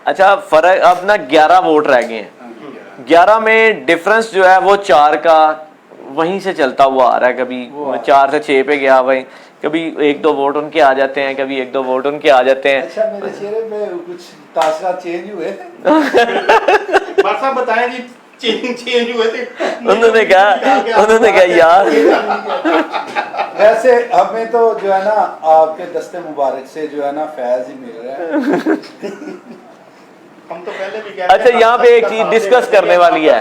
S1: अच्छा फर्क अब ना 11 वोट रह गए हैं। 11 में डिफरेंस जो है वो 4 का वहीं से चलता हुआ आ रहा है। कभी 4 से 6 पे गया, वहीं कभी 1-2 वोट उनके आ जाते हैं, कभी 1-2 वोट उनके आ जाते हैं।
S2: अच्छा मेरे चेहरे पे कुछ तासरात चेंज हुए
S3: भट्ट साहब बताएं जी चेंज हुए थे।
S1: उन्होंने कहा यार
S2: वैसे हमें तो जो है ना आपके दस्ते मुबारक से जो है ना फैज ही मिल रहा है।
S3: हम तो पहले भी
S1: अच्छा, यहाँ पे एक चीज डिस्कस करने वाली है।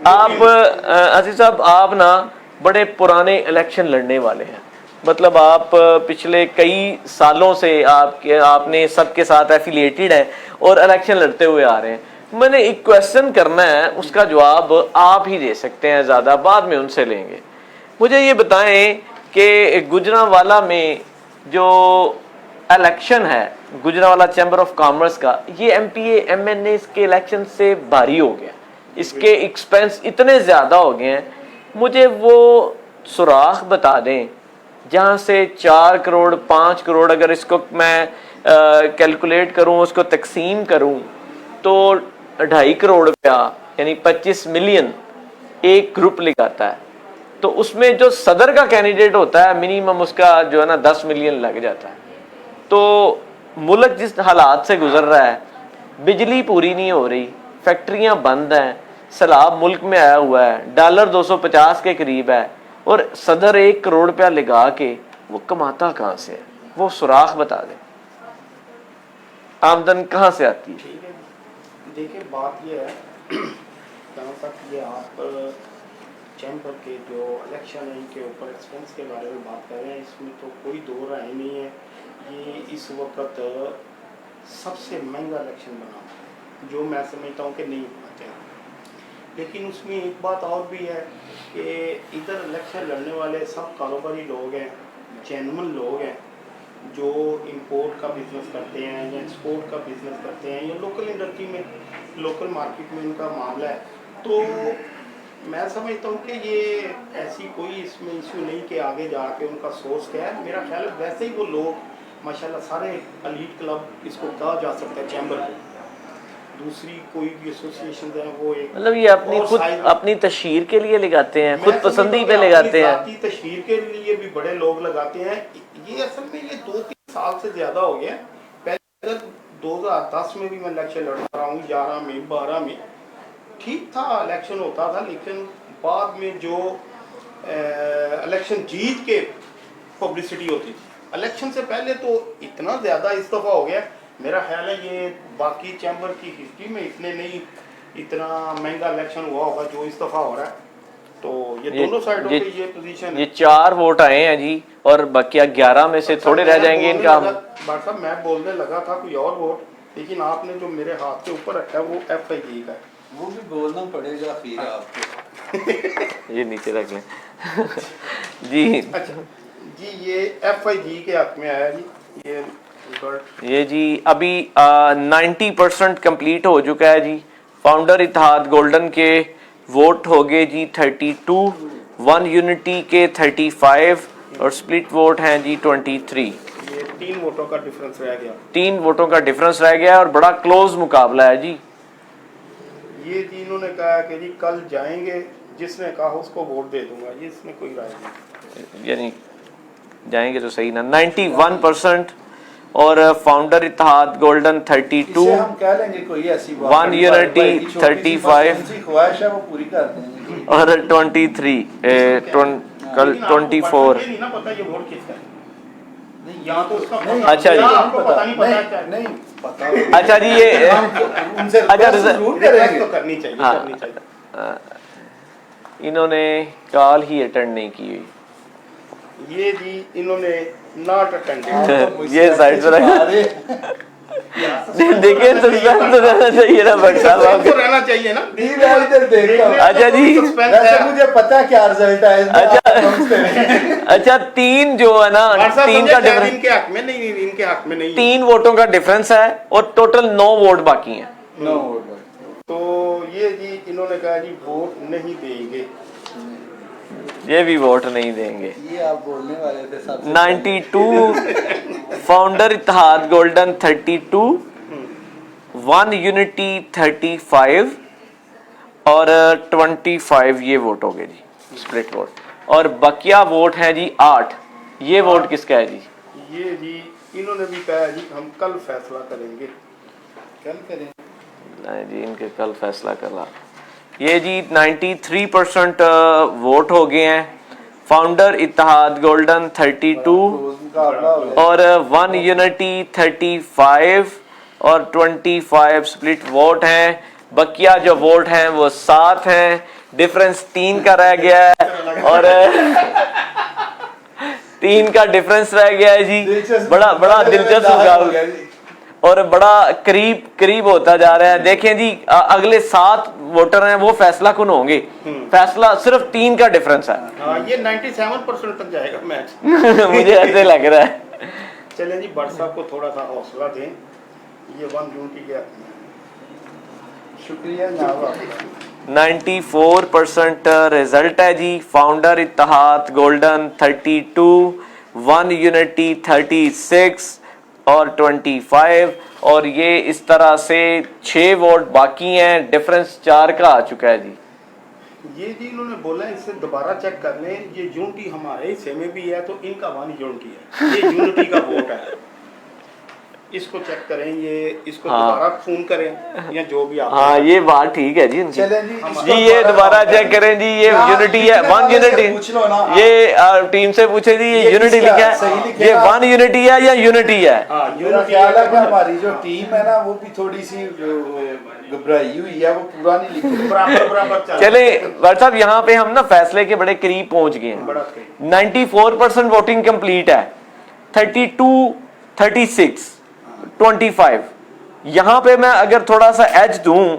S1: आप आसिफ साहब, आप ना बड़े पुराने इलेक्शन लड़ने वाले हैं, मतलब आप पिछले कई सालों से आपने सबके साथ एफिलिएटेड है और इलेक्शन लड़ते हुए आ रहे हैं। मैंने एक क्वेश्चन करना है, उसका जवाब आप ही दे सकते हैं, ज़्यादा बाद में उनसे लेंगे। मुझे ये बताएं कि गुजरांवाला में जो इलेक्शन है, गुजरांवाला चैम्बर ऑफ कॉमर्स का, ये MPA MNA के इलेक्शन से भारी हो गया, इसके एक्सपेंस इतने ज़्यादा हो गए हैं। मुझे वो सुराख बता दें जहाँ से 4 करोड़ 5 करोड़, अगर इसको मैं कैलकुलेट करूँ, उसको तकसीम करूँ तो 2.5 करोड़ रुपया यानी 25 मिलियन एक ग्रुप लगाता है। तो उसमें जो सदर का कैंडिडेट होता है मिनिमम उसका जो है ना 10 मिलियन लग जाता है। तो मुल्क जिस हालात से गुजर रहा है, बिजली पूरी नहीं हो रही, फैक्ट्रियां बंद हैं, सैलाब मुल्क में आया हुआ है, डॉलर 250 के करीब है, और सदर 1 करोड़ रुपया लगा के वो कमाता कहाँ से है? वो सुराख बता दे, आमदन कहाँ से आती है?
S3: ठीक है, देखिए बात ये है, जहाँ तक ये आप चैम्बर के जो इलेक्शन है इनके ऊपर एक्सपेंस के बारे में बात कर रहे हैं, इसमें तो कोई दो राय नहीं है। ये इस वक्त सबसे महंगा इलेक्शन बना, जो मैं समझता हूँ कि नहीं होना चाहिए। लेकिन उसमें एक बात और भी है कि इधर इलेक्शन लड़ने वाले सब कारोबारी लोग हैं, जेन्युइन लोग हैं, जो इंपोर्ट का बिजनेस करते हैं या एक्सपोर्ट का बिजनेस करते हैं या लोकल इंडस्ट्री में, लोकल मार्केट में उनका मामला है। तो मैं समझता हूँ कि ये ऐसी कोई इसमें इशू नहीं कि आगे जाके उनका सोर्स क्या है। मेरा ख्याल है वैसे ही वो लोग माशाल्लाह सारे एलीट क्लब इसको कहा जा सकता है चैम्बर को, दूसरी कोई भी एसोसिएशन है वो एक
S1: मतलब ये अपनी खुद अपनी तशहीर के लिए लगाते हैं, खुद पसंदी पे लगाते हैं,
S3: तशहीर के लिए भी बड़े लोग लगाते हैं। ये असल में ये 2-3 साल से ज्यादा हो गया। पहले 2010 में भी मैं इलेक्शन लड़ रहा हूँ, 11 में 12 में ठीक था, इलेक्शन होता था, लेकिन बाद में जो इलेक्शन जीत के पब्लिसिटी होती थी, इलेक्शन से पहले तो इतना ज़्यादा इस दफ़ा हो गया। मेरा ख्याल है ये बाकी चैम्बर की हिस्ट्री में इतने नहीं, इतना महंगा इलेक्शन हुआ होगा जो इस दफ़ा हो रहा है। तो ये दोनों साइडों पे ये पोजीशन है।
S1: ये 4 वोट आए हैं जी, और बाकी 11 में से थोड़े रह जाएंगे इनका।
S3: डॉक्टर साहब मैं बोलने लगा था कोई और वोट, लेकिन आपने जो मेरे हाथ के ऊपर रखा है वो FIG का है।
S2: वो भी बोलना पड़ेगा फिर आपको।
S1: ये नीचे रख लें जी।
S3: अच्छा जी, ये FIG के हक में आया जी।
S1: ये जी अभी 90% कंप्लीट हो चुका है जी। फाउंडर इत्तेहाद गोल्डन के वोट हो गए जी 32, वन यूनिटी के 35 और स्प्लिट वोट हैं जी 23।
S3: ये 3 वोटों का डिफरेंस रह गया।
S1: 3 वोटों का डिफरेंस रह गया और बड़ा क्लोज मुकाबला है जी।
S3: ये जी इन्होंने कहा कि जी कल जाएंगे, जिसने कहा उसको वोट दे दूंगा, ये इसमें कोई राय नहीं,
S1: यानी जाएंगे तो सही ना। 91% और फाउंडर इत्तेहाद गोल्डन 32,
S2: हम कह लेंगे कोई ऐसी बात,
S1: वन यूनिटी 35
S2: ख्वाहिश है वो पूरी कर देंगे,
S1: और 23 कल 24।
S3: ये नहीं ना पता ये वोट किसका है। यहाँ तो उसका
S1: अच्छा जी,
S3: आपको पता नहीं, पता
S2: नहीं पता।
S1: अच्छा जी, ये
S2: उनसे
S1: अच्छा
S2: जरूर करेंगे,
S3: तो करनी चाहिए,
S1: हाँ,
S3: करनी चाहिए।
S1: इन्होंने कॉल ही अटेंड नहीं की हुई।
S3: ये जी इन्होंने नॉट अटेंडेड।
S1: ये साइड पर रखा। देखिए सस्पेंस तो रहना चाहिए ना बट साहब,
S3: तो रहना चाहिए ना।
S2: इधर देखो।
S1: अच्छा जी,
S2: वैसे मुझे पता क्या रिजल्ट है।
S1: अच्छा 3 जो है ना, 3 का डिफरेंस
S3: इनके हक में नहीं, इनके हक में नहीं,
S1: 3 वोटों का डिफरेंस है और टोटल 9 वोट बाकी हैं।
S2: 9 वोट।
S3: तो ये जी इन्होंने कहा जी वोट नहीं देंगे,
S1: ये भी वोट नहीं देंगे।
S2: ये आप बोलने वाले थे सबसे
S1: 92 founder Ittehad golden 32, one unity 35 और 25 ये वोट हो गए जी, स्प्लिट वोट। और बकिया वोट है जी 8। ये वोट किसका है जी?
S3: ये जी इन्होंने भी कहा जी हम कल फैसला करेंगे।
S2: कल करें?
S1: नहीं जी, इनके कल फैसला करना। ये जी 93% वोट हो गए हैं। फाउंडर इत्तेहाद गोल्डन 32 और वन यूनिटी 35 और 25 स्प्लिट वोट हैं। बकिया जो वोट हैं वो 7 हैं, डिफरेंस 3 का रह गया है और 3 का डिफरेंस रह गया है जी। बड़ा बड़ा दिलचस्प मुकाबला और बड़ा करीब करीब होता जा रहा है। देखें जी अगले 7 वोटर हैं वो फैसला कुन होंगे, फैसला सिर्फ 3 का डिफरेंस है।
S3: ये 97% तक जाएगा मैच
S1: मुझे ऐसे लग रहा है।
S3: चलें जी, भट्ट साहब को थोड़ा सा हौसला दें, ये 1 जून की क्या।
S2: शुक्रिया जनाब।
S1: 94% रिजल्ट है जी। Founder Ittehad golden 32, one unity 36 और 25 और ये इस तरह से 6 वोट बाकी हैं, डिफरेंस 4 का आ चुका है जी।
S3: ये जी इन्होंने बोला है इससे दोबारा चेक कर लें, ये यूनिटी हमारे हिस्से में भी है तो इनका 1 यूनिटी है, ये यूनिटी का वोट है, इसको चेक करें, ये इसको दोबारा फोन करें या जो भी आप।
S1: हाँ ये बात ठीक है जी।
S2: चलें
S1: जी ये दोबारा चेक करें जी, ये यूनिटी है, 1 यूनिटी। ये टीम से पूछे जी ये यूनिटी लिखा है, ये 1 यूनिटी है या यूनिटी है?
S2: मेरा ख्याल है कि हमारी जो टीम है ना वो भी थोड़ी सी घबराई हुई है, वो पूरा नहीं लिखी,
S3: बराबर।
S1: चले भट्ट साहब यहाँ पे हम ना फैसले के बड़े करीब पहुंच गए हैं। 94% वोटिंग कंप्लीट है, 32, 36, 25। यहां पे मैं अगर थोड़ा सा एज दूं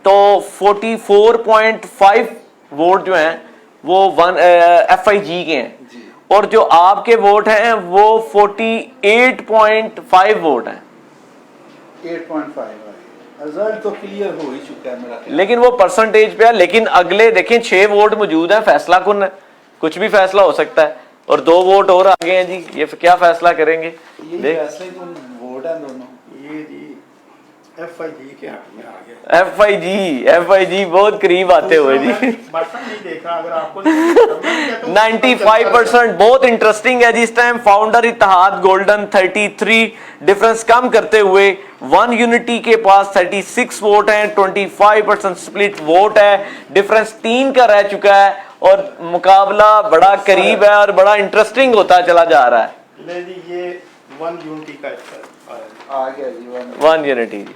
S1: तो 44.5 वोट जो हैं वो FIG के हैं और जो आपके वोट हैं वो 48.5 वोट हैं।
S2: 8.5 रिजल्ट तो क्लियर हो ही चुका है मेरा ख्याल।
S1: लेकिन वो परसेंटेज पे है, लेकिन अगले देखें 6 वोट मौजूद हैं, फैसला कुन है, कुछ भी फैसला हो सकता है और 2 वोट और आगे हैं जी, ये क्या फैसला करेंगे?
S2: ये फैसले कौन वोट है दोनों?
S3: ये जी FIG के हाथ में आ गया।
S1: FIG बहुत करीब आते हुए जी।
S3: नहीं देखा अगर आपको
S1: 95% बहुत इंटरेस्टिंग है जी। इस time founder Ittehad golden 33, difference कम करते हुए 1 यूनिटी के पास 36 वोट हैं, 25% स्प्लिट वोट है, डिफरेंस 3 का रह चुका है और मुकाबला बड़ा करीब है और बड़ा इंटरेस्टिंग होता चला जा रहा है।
S3: ले जी ये 1 यूनिटी का
S2: आ गया जी
S1: 1 यूनिटी।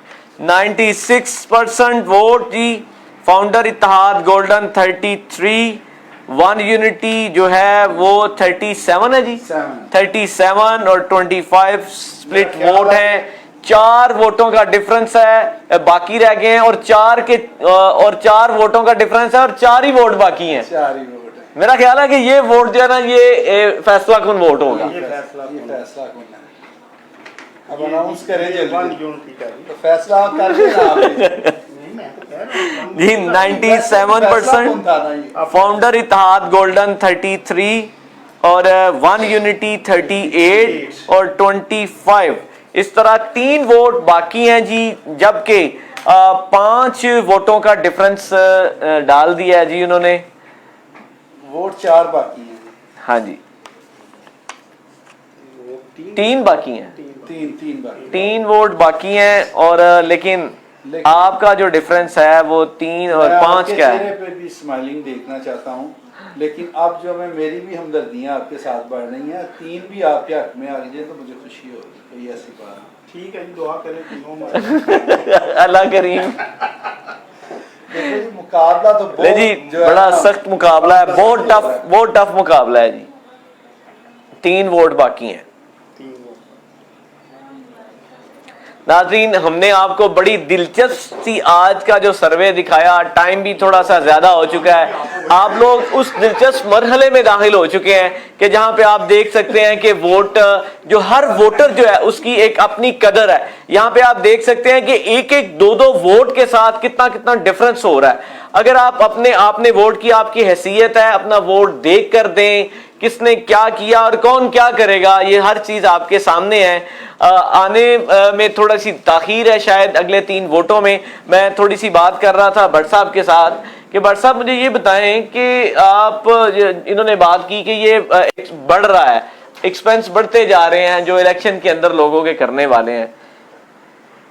S1: 96% वोट जी। फाउंडर इत्तेहाद गोल्डन 33, 1 यूनिटी जो है वो 37 है जी, 37 और 25 स्प्लिट वोट है। 4 वोटों का डिफरेंस है बाकी रह गए हैं और 4 वोटों का डिफरेंस है और 4 ही वोट बाकी हैं।
S2: 4 ही वोट है।
S1: मेरा ख्याल है कि ये वोट जो है ना ये फैसला कौन वोट होगा।
S2: ये फैसला कौन है अब अनाउंस करें जल्दी।
S3: 1 यूनिटी का
S2: तो फैसला कर देना आपने।
S1: जी 97% फाउंडर इत्तेहाद गोल्डन 33 और 1 यूनिटी 38 और 25। इस तरह 3 वोट बाकी हैं जी, जबकि 5 वोटों का डिफरेंस डाल दिया है जी उन्होंने।
S2: वोट 4 बाकी हैं।
S1: हाँ जी 3 बाकी हैं, 3 वोट बाकी हैं और लेकिन आपका जो डिफरेंस है वो 3 और 5 का है।
S2: चेहरे पे भी स्माइलिंग देखना चाहता हूँ, लेकिन अब जो मैं मेरी भी हमदर्दियाँ आपके साथ बढ़ रही हैं, 3 भी आपके हक में आ गई तो मुझे खुशी होगी। कोई ऐसी बात
S3: ठीक है जी, दुआ करें तीनों
S1: अल्लाह करीम।
S2: देखो जी मुकाबला तो बहुत
S1: जी बड़ा सख्त मुकाबला है, बहुत टफ मुकाबला है जी। 3 वोट बाकी हैं। नाज़रीन हमने आपको बड़ी दिलचस्प सी आज का जो सर्वे दिखाया, टाइम भी थोड़ा सा ज्यादा हो चुका है। आप लोग उस दिलचस्प मरहले में दाखिल हो चुके हैं कि जहां पे आप देख सकते हैं कि वोट जो हर वोटर जो है उसकी एक अपनी कदर है। यहाँ पे आप देख सकते हैं कि एक एक 2-2 वोट के साथ कितना कितना डिफरेंस हो रहा है। अगर आप आपने वोट की आपकी हैसियत है, अपना वोट देख कर दें किसने क्या किया और कौन क्या करेगा, ये हर चीज आपके सामने है। आने में थोड़ा सी ताखीर है शायद अगले 3 वोटों में। मैं थोड़ी सी बात कर रहा था भट्ट साहब के साथ कि भट्ट साहब मुझे ये बताएं कि आप इन्होंने बात की कि ये बढ़ रहा है, एक्सपेंस बढ़ते जा रहे हैं जो इलेक्शन के अंदर लोगों के करने वाले हैं।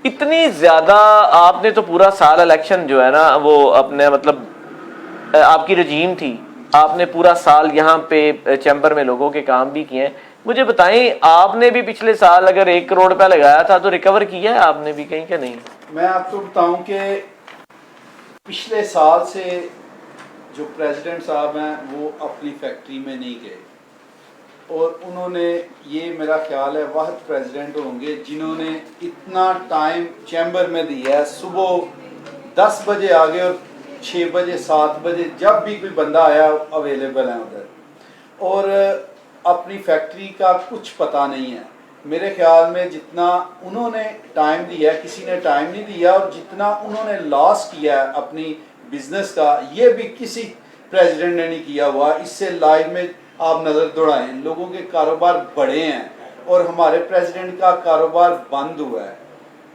S1: इतनी ज्यादा आपने तो पूरा साल इलेक्शन जो है ना वो अपने मतलब आपकी रजीम थी, आपने पूरा साल यहाँ पे चैम्बर में लोगों के काम भी किए हैं, मुझे बताएं, आपने भी पिछले साल अगर 1 करोड़ रुपया लगाया था तो रिकवर किया है आपने भी कहीं, क्या नहीं?
S2: मैं आपको बताऊं कि पिछले साल से जो प्रेसिडेंट साहब हैं वो अपनी फैक्ट्री में नहीं गए, और उन्होंने, ये मेरा ख्याल है वाहिद प्रेसिडेंट होंगे जिन्होंने इतना टाइम चैम्बर में दिया है। सुबह 10 बजे आ गए और 6 बजे 7 बजे जब भी कोई बंदा आया अवेलेबल है उधर, और अपनी फैक्ट्री का कुछ पता नहीं है। मेरे ख्याल में जितना उन्होंने टाइम दिया है, किसी ने टाइम नहीं दिया, और जितना उन्होंने लॉस किया है अपनी बिजनेस का, ये भी किसी प्रेसिडेंट ने नहीं किया हुआ। इससे लाइव में आप नज़र दौड़ाएं, लोगों के कारोबार बढ़े हैं और हमारे प्रेसिडेंट का कारोबार बंद हुआ है।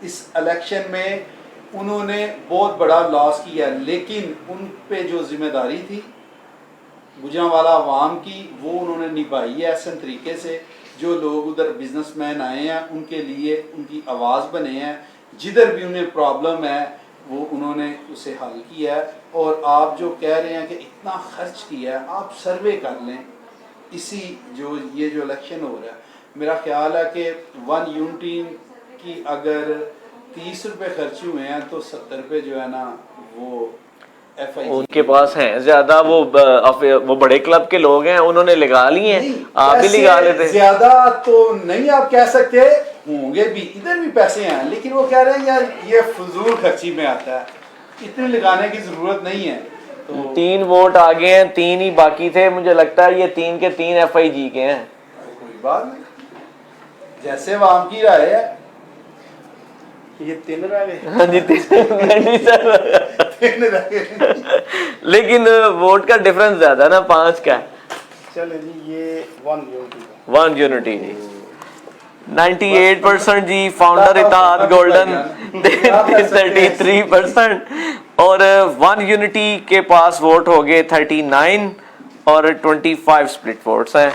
S2: इस इलेक्शन में उन्होंने बहुत बड़ा लॉस किया, लेकिन उन पे जो जिम्मेदारी थी गुजरांवाला अवाम की, वो उन्होंने निभाई है ऐसे तरीके से। जो लोग उधर बिजनेसमैन आए हैं उनके लिए उनकी आवाज़ बने हैं, जिधर भी उन्हें प्रॉब्लम है वो उन्होंने उसे हल किया है। और आप जो कह रहे हैं कि इतना खर्च किया है, आप सर्वे कर लें इसी ये जो इलेक्शन हो रहा है। मेरा ख्याल है कि 1 यूनिटी की अगर 30 रुपये खर्च हुए हैं तो 70 रुपये जो है ना वो FIG
S1: उनके पास हैं ज्यादा, वो बड़े क्लब के लोग हैं, उन्होंने लगा लिए हैं, आप भी लगा लेते।
S2: ज्यादा तो नहीं आप कह सकते, होंगे भी, इधर भी पैसे हैं, लेकिन वो कह रहे हैं यार ये फजूल खर्ची में आता है, इतने लगाने की जरूरत नहीं है। तो
S1: 3 वोट आगे हैं, 3 ही बाकी थे, मुझे लगता है ये 3 के 3 FIG के हैं।
S2: कोई बात नहीं, जैसे वाम की राय है।
S3: ये 3 रह गए।
S1: हाँ जी, 3 लेकिन वोट का डिफरेंस ज्यादा ना, 5 का।
S3: चले जी, ये 1 यूनिटी
S1: जी 98% जी। फाउंडर इत्तेहाद गोल्डन 33%, और 1 यूनिटी के पास वोट हो गए 39 और 25 स्प्लिट वोट्स हैं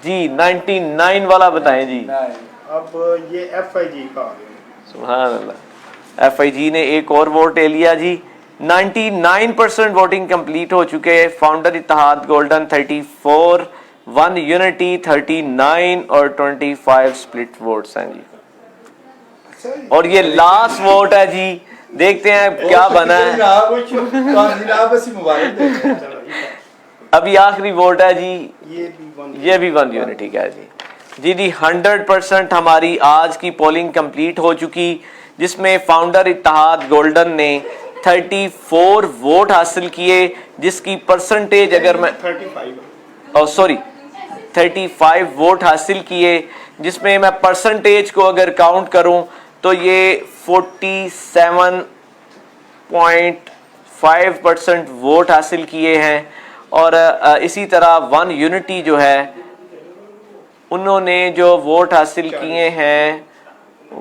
S1: जी। 99 वाला बताएं जी।
S3: अब ये FIG का आ गया।
S1: सुभान अल्लाह, FIG ने एक और वोट ले लिया जी। 99% वोटिंग कंप्लीट हो चुके हैं। फाउंडर इत्तेहाद गोल्डन 34, 1 यूनिटी 39 और 25 स्प्लिट वोट्स हैं जी। और ये लास्ट वोट है जी, देखते हैं क्या बना है। अभी आखिरी वोट है जी, ये भी 1 यूनिटी का है जी। जी 100% हमारी आज की पोलिंग कंप्लीट हो चुकी, जिसमें फाउंडर इत्तेहाद गोल्डन ने 34 वोट हासिल किए, जिसकी परसेंटेज अगर मैं 35 वोट हासिल किए, जिसमें मैं परसेंटेज को अगर काउंट करूं तो ये 47.5% वोट हासिल किए हैं। और इसी तरह 1 यूनिटी जो है, उन्होंने जो वोट हासिल किए हैं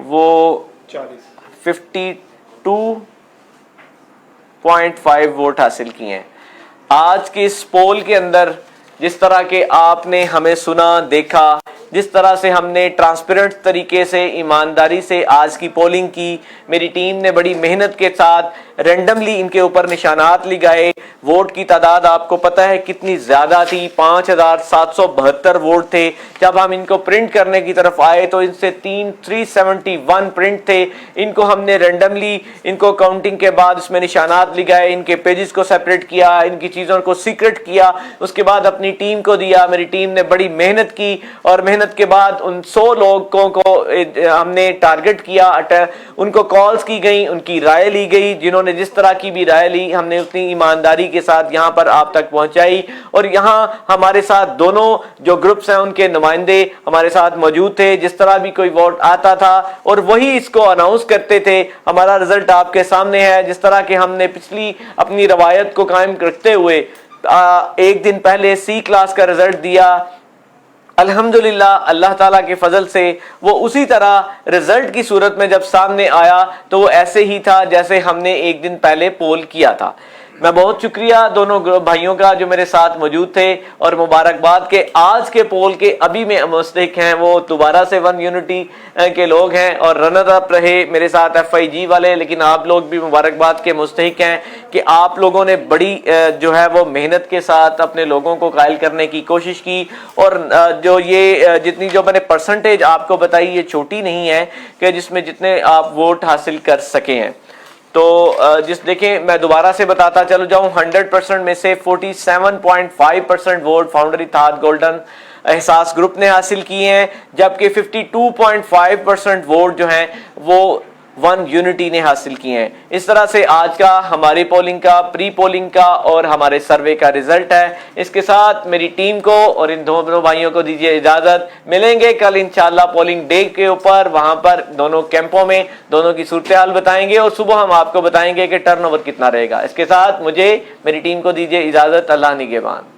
S1: वो 52.5 वोट हासिल किए हैं। आज के इस पोल के अंदर जिस तरह के आपने हमें सुना, देखा, जिस तरह से हमने ट्रांसपेरेंट तरीके से, ईमानदारी से आज की पोलिंग की, मेरी टीम ने बड़ी मेहनत के साथ रैंडमली इनके ऊपर निशानात लगाए। वोट की तादाद आपको पता है कितनी ज़्यादा थी, 5772 वोट थे। जब हम इनको प्रिंट करने की तरफ आए तो इनसे 371 प्रिंट थे। इनको हमने रैंडमली, इनको काउंटिंग के बाद इसमें निशानात लगाए, इनके पेजेस को सेपरेट किया, इनकी चीज़ों को सीक्रेट किया, उसके बाद अपनी टीम को दिया। मेरी टीम ने बड़ी मेहनत की और मेहनत के बाद उन 100 लोगों को हमने टारगेट किया, उनको कॉल्स की गई, उनकी राय ली गई। जिन्होंने जिस तरह की भी राय ली, हमने उतनी ईमानदारी के साथ यहाँ पर आप तक पहुँचाई। और यहाँ हमारे साथ दोनों जो ग्रुप्स हैं उनके नुमाइंदे हमारे साथ मौजूद थे। जिस तरह भी कोई वोट आता था और वही इसको अनाउंस करते थे। हमारा रिजल्ट आपके सामने है। जिस तरह के हमने पिछली अपनी रवायत को कायम रखते हुए एक दिन पहले C क्लास का रिजल्ट दिया, अल्हम्दुलिल्लाह अल्लाह ताला के फजल से वो उसी तरह रिजल्ट की सूरत में जब सामने आया तो वो ऐसे ही था जैसे हमने एक दिन पहले पोल किया था। मैं बहुत शुक्रिया दोनों भाइयों का जो मेरे साथ मौजूद थे, और मुबारकबाद के आज के पोल के अभी में मुस्तहिक हैं वो दोबारा से वन यूनिटी के लोग हैं, और रनर अप रहे मेरे साथ FIG वाले, लेकिन आप लोग भी मुबारकबाद के मुस्तहिक हैं कि आप लोगों ने बड़ी जो है वो मेहनत के साथ अपने लोगों को कायल करने की कोशिश की, और जो ये जितनी जो मैंने परसेंटेज आपको बताई ये छोटी नहीं है कि जिसमें जितने आप वोट हासिल कर सके हैं। तो जिस देखें, मैं दोबारा से बताता चलो जाऊं, 100% में से 47.5% वोट फाउंडर इत्तेहाद गोल्डन एहसास ग्रुप ने हासिल किए हैं, जबकि 52.5% वोट जो हैं वो वन यूनिटी ने हासिल किए हैं। इस तरह से आज का हमारी पोलिंग का, प्री पोलिंग का और हमारे सर्वे का रिजल्ट है। इसके साथ मेरी टीम को और इन दोनों भाइयों को दीजिए इजाजत। मिलेंगे कल इंशाल्लाह पोलिंग डे के ऊपर, वहां पर दोनों कैंपों में दोनों की सूरत हाल बताएंगे, और सुबह हम आपको बताएंगे कि टर्नओवर कितना रहेगा। इसके साथ मुझे, मेरी टीम को दीजिए इजाजत। अल्लाह निगहबान।